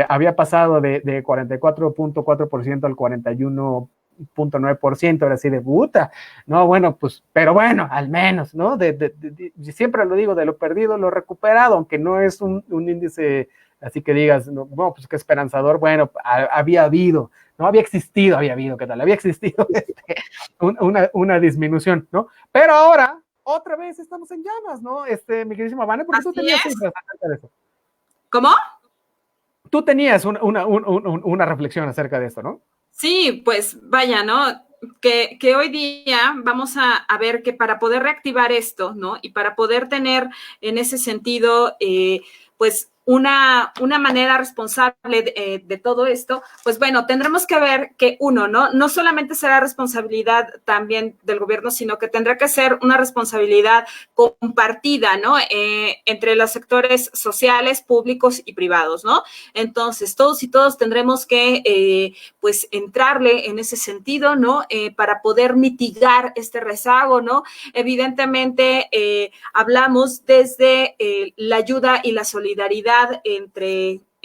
había pasado de 44.4% al 41.9%, ahora sí de puta, no, bueno, pues, pero bueno, al menos, ¿no? Siempre lo digo, de lo perdido, lo recuperado, aunque no es un índice así que digas, no, pues qué esperanzador, bueno, había habido, no había existido, ¿qué tal? Había existido una disminución, ¿no? Pero ahora, otra vez estamos en llamas, ¿no? Mi queridísima Vane, porque tú tenías cifras acerca de eso. ¿Cómo? Tú tenías una reflexión acerca de esto, ¿no? Sí, pues vaya, ¿no? Que hoy día vamos a ver que para poder reactivar esto, ¿no? Y para poder tener en ese sentido, pues una manera responsable de todo esto, pues bueno, tendremos que ver que uno, ¿no? No solamente será responsabilidad también del gobierno, sino que tendrá que ser una responsabilidad compartida, ¿no? Entre los sectores sociales, públicos y privados, ¿no? Entonces, todos y todos tendremos que, pues, entrarle en ese sentido, ¿no? Para poder mitigar este rezago, ¿no? Evidentemente, hablamos desde la ayuda y la solidaridad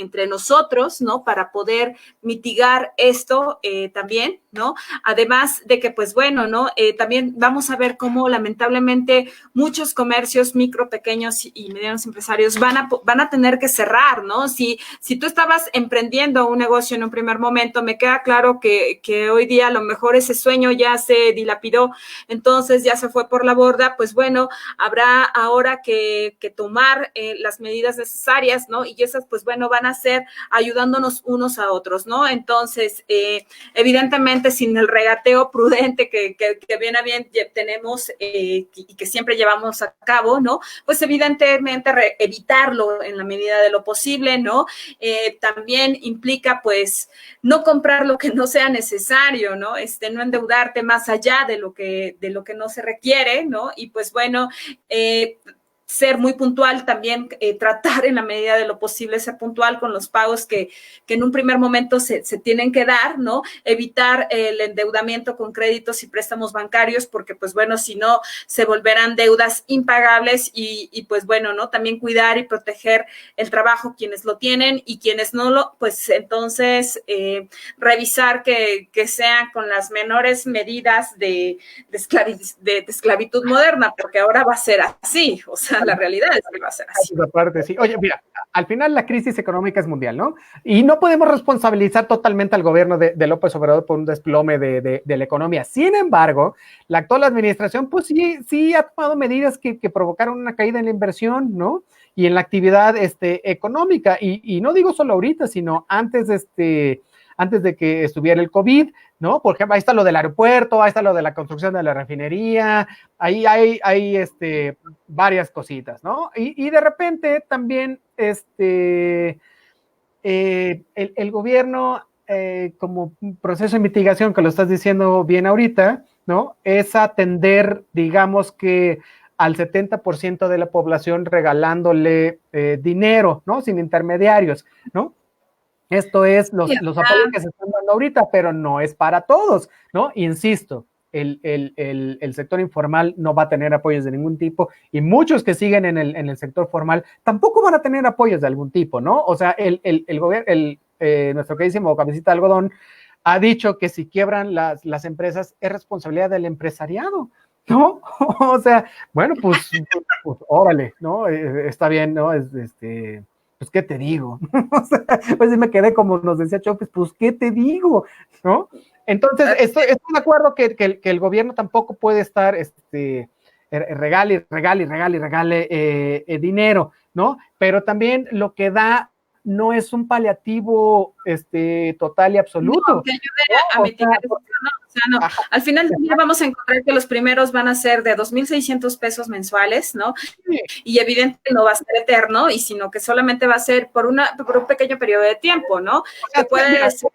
entre nosotros, ¿no? Para poder mitigar esto también, ¿no? Además de que, pues bueno, ¿no? También vamos a ver cómo lamentablemente muchos comercios micro, pequeños y medianos empresarios van a tener que cerrar, ¿no? Si tú estabas emprendiendo un negocio en un primer momento, me queda claro que hoy día a lo mejor ese sueño ya se dilapidó, entonces ya se fue por la borda, pues bueno, habrá ahora que tomar las medidas necesarias, ¿no? Y esas, pues bueno, van a ser ayudándonos unos a otros, ¿no? Entonces, evidentemente, sin el regateo prudente que bien a bien tenemos y que siempre llevamos a cabo, ¿no? Pues evidentemente evitarlo en la medida de lo posible, ¿no? También implica, pues, no comprar lo que no sea necesario, ¿no? No endeudarte más allá de lo que no se requiere, ¿no? Y pues bueno, ser muy puntual también, tratar en la medida de lo posible ser puntual con los pagos que en un primer momento se tienen que dar, ¿no? Evitar el endeudamiento con créditos y préstamos bancarios, porque pues bueno, si no, se volverán deudas impagables y pues bueno, ¿no? También cuidar y proteger el trabajo quienes lo tienen y quienes no lo, pues entonces revisar que sean con las menores medidas de esclavitud moderna, porque ahora va a ser así, o sea, la realidad es que va a ser así. Aparte, sí. Oye, mira, al final la crisis económica es mundial, ¿no? Y no podemos responsabilizar totalmente al gobierno de López Obrador por un desplome de la economía. Sin embargo, la actual administración, pues sí ha tomado medidas que provocaron una caída en la inversión, ¿no? Y en la actividad económica. Y no digo solo ahorita, sino antes de que estuviera el COVID, ¿no? Por ejemplo, ahí está lo del aeropuerto, ahí está lo de la construcción de la refinería, ahí hay varias cositas, ¿no? Y de repente también el gobierno, como proceso de mitigación, que lo estás diciendo bien ahorita, ¿no? Es atender, digamos que al 70% de la población regalándole dinero, ¿no? Sin intermediarios, ¿no? Esto es los apoyos que se están dando ahorita, pero no es para todos, ¿no? Insisto, el sector informal no va a tener apoyos de ningún tipo y muchos que siguen en el sector formal tampoco van a tener apoyos de algún tipo, ¿no? O sea, el gobierno, nuestro queridísimo cabecita de algodón ha dicho que si quiebran las empresas es responsabilidad del empresariado, ¿no? O sea, bueno, pues órale, ¿no? Está bien, ¿no? Pues, ¿qué te digo? O sea, pues me quedé como nos decía Chopes, pues, ¿qué te digo? ¿No? Entonces, estoy de acuerdo que el gobierno tampoco puede estar, regale dinero, ¿no? Pero también lo que da no es un paliativo total y absoluto. No, que ayude a mitigar eso, ¿no? O sea, no. Al final del día vamos a encontrar que los primeros van a ser de 2,600 pesos mensuales, ¿no? Sí. Y evidentemente no va a ser eterno, y sino que solamente va a ser por un pequeño periodo de tiempo, ¿no? O sea, que puede ser.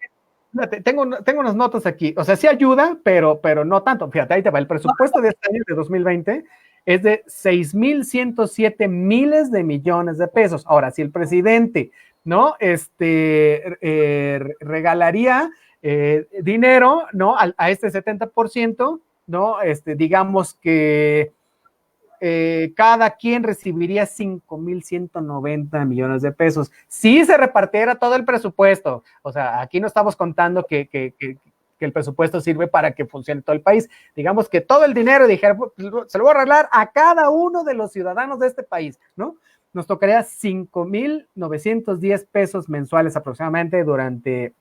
Fíjate, tengo unas notas aquí, o sea, sí ayuda, pero no tanto. Fíjate, ahí te va, el presupuesto de este año, de 2020, es de 6,107 miles de millones de pesos. Ahora, si el presidente, ¿no? Regalaría dinero, ¿no? A este 70%, ¿no? Digamos que cada quien recibiría 5,190 millones de pesos. Si se repartiera todo el presupuesto, o sea, aquí no estamos contando que el presupuesto sirve para que funcione todo el país. Digamos que todo el dinero, dijera, se lo voy a arreglar a cada uno de los ciudadanos de este país, ¿no? Nos tocaría 5,910 pesos mensuales aproximadamente durante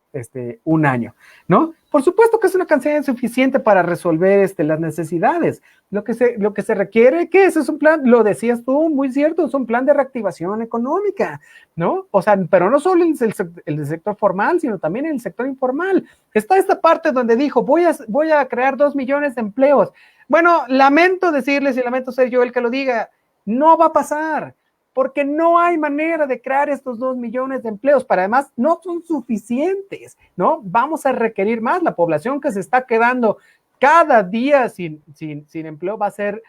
un año, ¿no? Por supuesto que es una cantidad insuficiente para resolver las necesidades. Lo que se requiere, ¿qué es? Es un plan, lo decías tú, muy cierto, es un plan de reactivación económica, ¿no? O sea, pero no solo el sector formal, sino también el sector informal. Está esta parte donde dijo, voy a crear 2 millones de empleos. Bueno, lamento decirles y lamento ser yo el que lo diga, no va a pasar, porque no hay manera de crear estos 2 millones de empleos, pero además no son suficientes, ¿no? Vamos a requerir más. La población que se está quedando cada día sin empleo va a ser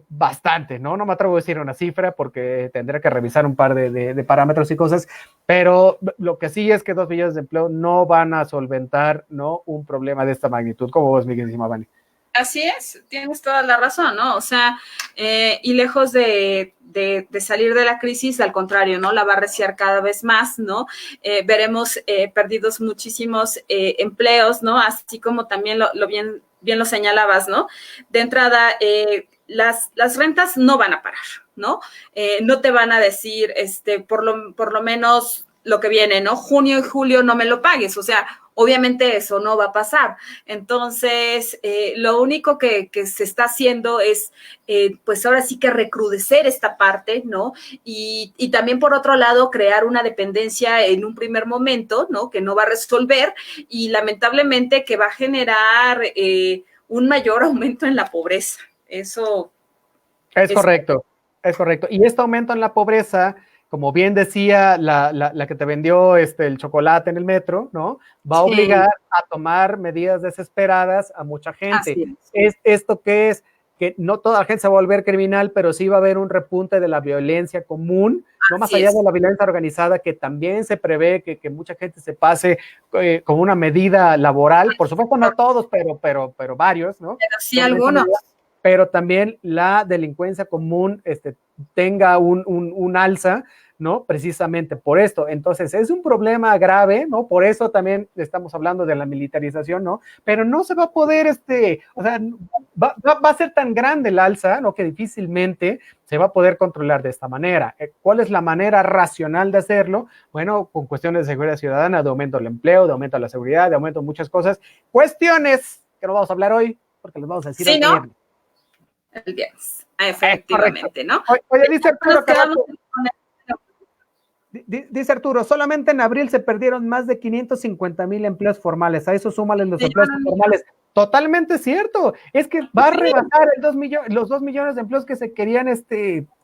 bastante, ¿no? No me atrevo a decir una cifra porque tendré que revisar un par de parámetros y cosas, pero lo que sí es que 2 millones de empleos no van a solventar, ¿no? Un problema de esta magnitud. ¿Cómo ves, mi queridísima Vani? Así es, tienes toda la razón, ¿no? O sea, y lejos de salir de la crisis, al contrario, ¿no? La va a arreciar cada vez más, ¿no? Veremos perdidos muchísimos empleos, ¿no? Así como también lo bien lo señalabas, ¿no? De entrada, las rentas no van a parar, ¿no? No te van a decir, por lo menos lo que viene, ¿no? Junio y julio no me lo pagues, o sea, obviamente eso no va a pasar. Entonces, lo único que se está haciendo es, pues ahora sí que recrudecer esta parte, ¿no? Y también, por otro lado, crear una dependencia en un primer momento, ¿no? Que no va a resolver y lamentablemente que va a generar un mayor aumento en la pobreza. Eso es correcto, es correcto. Y este aumento en la pobreza, como bien decía la que te vendió el chocolate en el metro, ¿no? Va a obligar a tomar medidas desesperadas a mucha gente. ¿Esto qué es? Que no toda la gente se va a volver criminal, pero sí va a haber un repunte de la violencia común, no más allá de la violencia organizada, que también se prevé que mucha gente se pase como una medida laboral, por supuesto no todos, pero varios, ¿no? Pero sí algunos. Pero también la delincuencia común tenga un alza, ¿no? Precisamente por esto. Entonces, es un problema grave, ¿no? Por eso también estamos hablando de la militarización, ¿no? Pero no se va a poder, o sea, va a ser tan grande el alza, ¿no? Que difícilmente se va a poder controlar de esta manera. ¿Cuál es la manera racional de hacerlo? Bueno, con cuestiones de seguridad ciudadana, de aumento del empleo, de aumento de la seguridad, de aumento de muchas cosas. Cuestiones que no vamos a hablar hoy, porque les vamos a decir el viernes. El viernes, efectivamente, ¿no? Oye, dice Arturo, solamente en abril se perdieron más de 550,000 empleos formales, a eso súmale los empleos formales. Totalmente cierto, es que va a rebasar los 2 millones de empleos que se querían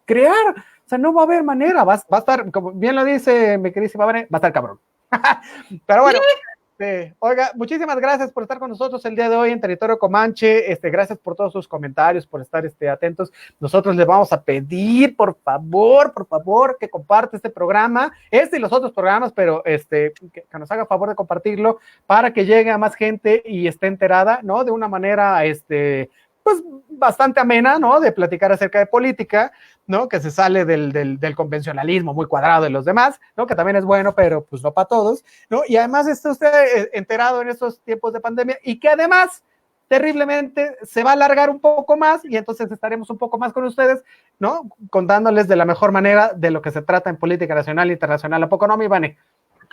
crear, o sea, no va a haber manera, va a estar, como bien lo dice mi queridísima Vane, va a estar cabrón. Pero bueno. Oiga, muchísimas gracias por estar con nosotros el día de hoy en Territorio Comanche. Gracias por todos sus comentarios, por estar atentos. Nosotros les vamos a pedir, por favor, que comparte este programa, y los otros programas, pero que nos haga favor de compartirlo para que llegue a más gente y esté enterada, ¿no? De una manera, pues bastante amena, ¿no? De platicar acerca de política, ¿no? Que se sale del convencionalismo muy cuadrado de los demás, ¿no? Que también es bueno, pero pues no para todos, ¿no? Y además está usted enterado en estos tiempos de pandemia y que además terriblemente se va a alargar un poco más y entonces estaremos un poco más con ustedes, ¿no? Contándoles de la mejor manera de lo que se trata en política nacional e internacional. ¿A poco no, mi Vane?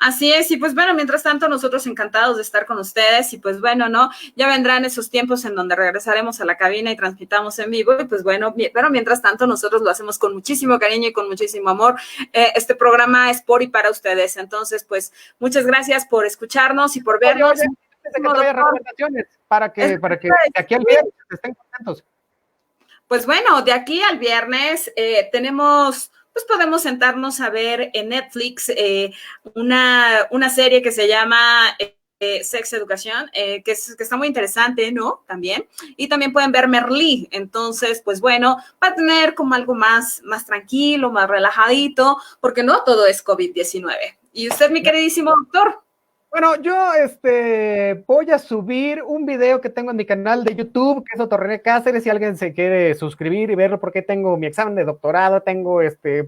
Así es, y pues bueno, mientras tanto nosotros encantados de estar con ustedes y pues bueno, ¿no? Ya vendrán esos tiempos en donde regresaremos a la cabina y transmitamos en vivo y pues bueno, pero mientras tanto nosotros lo hacemos con muchísimo cariño y con muchísimo amor. Este programa es por y para ustedes, entonces pues muchas gracias por escucharnos y por vernos. Oye, que te vaya recomendaciones para que de aquí al viernes estén contentos. Pues bueno, de aquí al viernes tenemos... pues podemos sentarnos a ver en Netflix una serie que se llama Sex Education, que está muy interesante, ¿no? También. Y también pueden ver Merlí. Entonces, pues bueno, va a tener como algo más tranquilo, más relajadito, porque no todo es COVID-19. Y usted, mi queridísimo doctor. Bueno, yo voy a subir un video que tengo en mi canal de YouTube, que es Doctor René Cáceres, si alguien se quiere suscribir y verlo, porque tengo mi examen de doctorado, tengo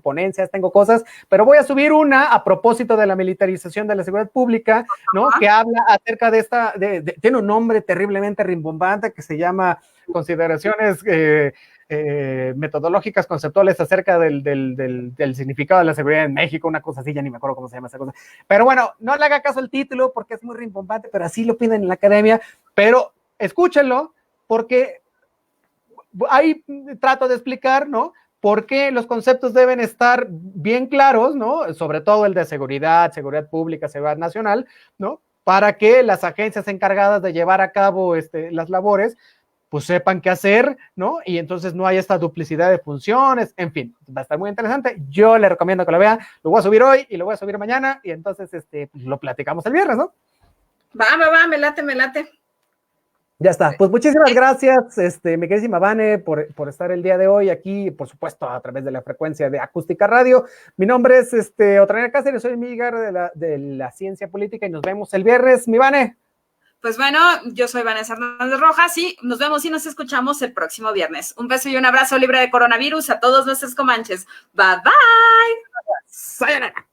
ponencias, tengo cosas, pero voy a subir una a propósito de la militarización de la seguridad pública, ¿no? Que habla acerca de tiene un nombre terriblemente rimbombante que se llama Consideraciones metodológicas conceptuales acerca del significado de la seguridad en México, una cosa así, ya ni me acuerdo cómo se llama esa cosa. Pero bueno, no le haga caso al título porque es muy rimbombante, pero así lo piden en la academia, pero escúchenlo porque ahí trato de explicar, ¿no? Por qué los conceptos deben estar bien claros, ¿no? Sobre todo el de seguridad pública, seguridad nacional, ¿no? Para que las agencias encargadas de llevar a cabo las labores pues sepan qué hacer, ¿no? Y entonces no hay esta duplicidad de funciones, en fin, va a estar muy interesante. Yo le recomiendo que lo vean, lo voy a subir hoy y lo voy a subir mañana y entonces pues lo platicamos el viernes, ¿no? Va, me late. Ya está, pues muchísimas gracias, mi queridísima Vane, por estar el día de hoy aquí, por supuesto, a través de la frecuencia de Acústica Radio. Mi nombre es Otrainer Cáceres, soy Migar de la ciencia política y nos vemos el viernes, mi Vane. Pues bueno, yo soy Vanessa Hernández Rojas y nos vemos y nos escuchamos el próximo viernes. Un beso y un abrazo libre de coronavirus a todos nuestros comanches. Bye, bye. Sayonara.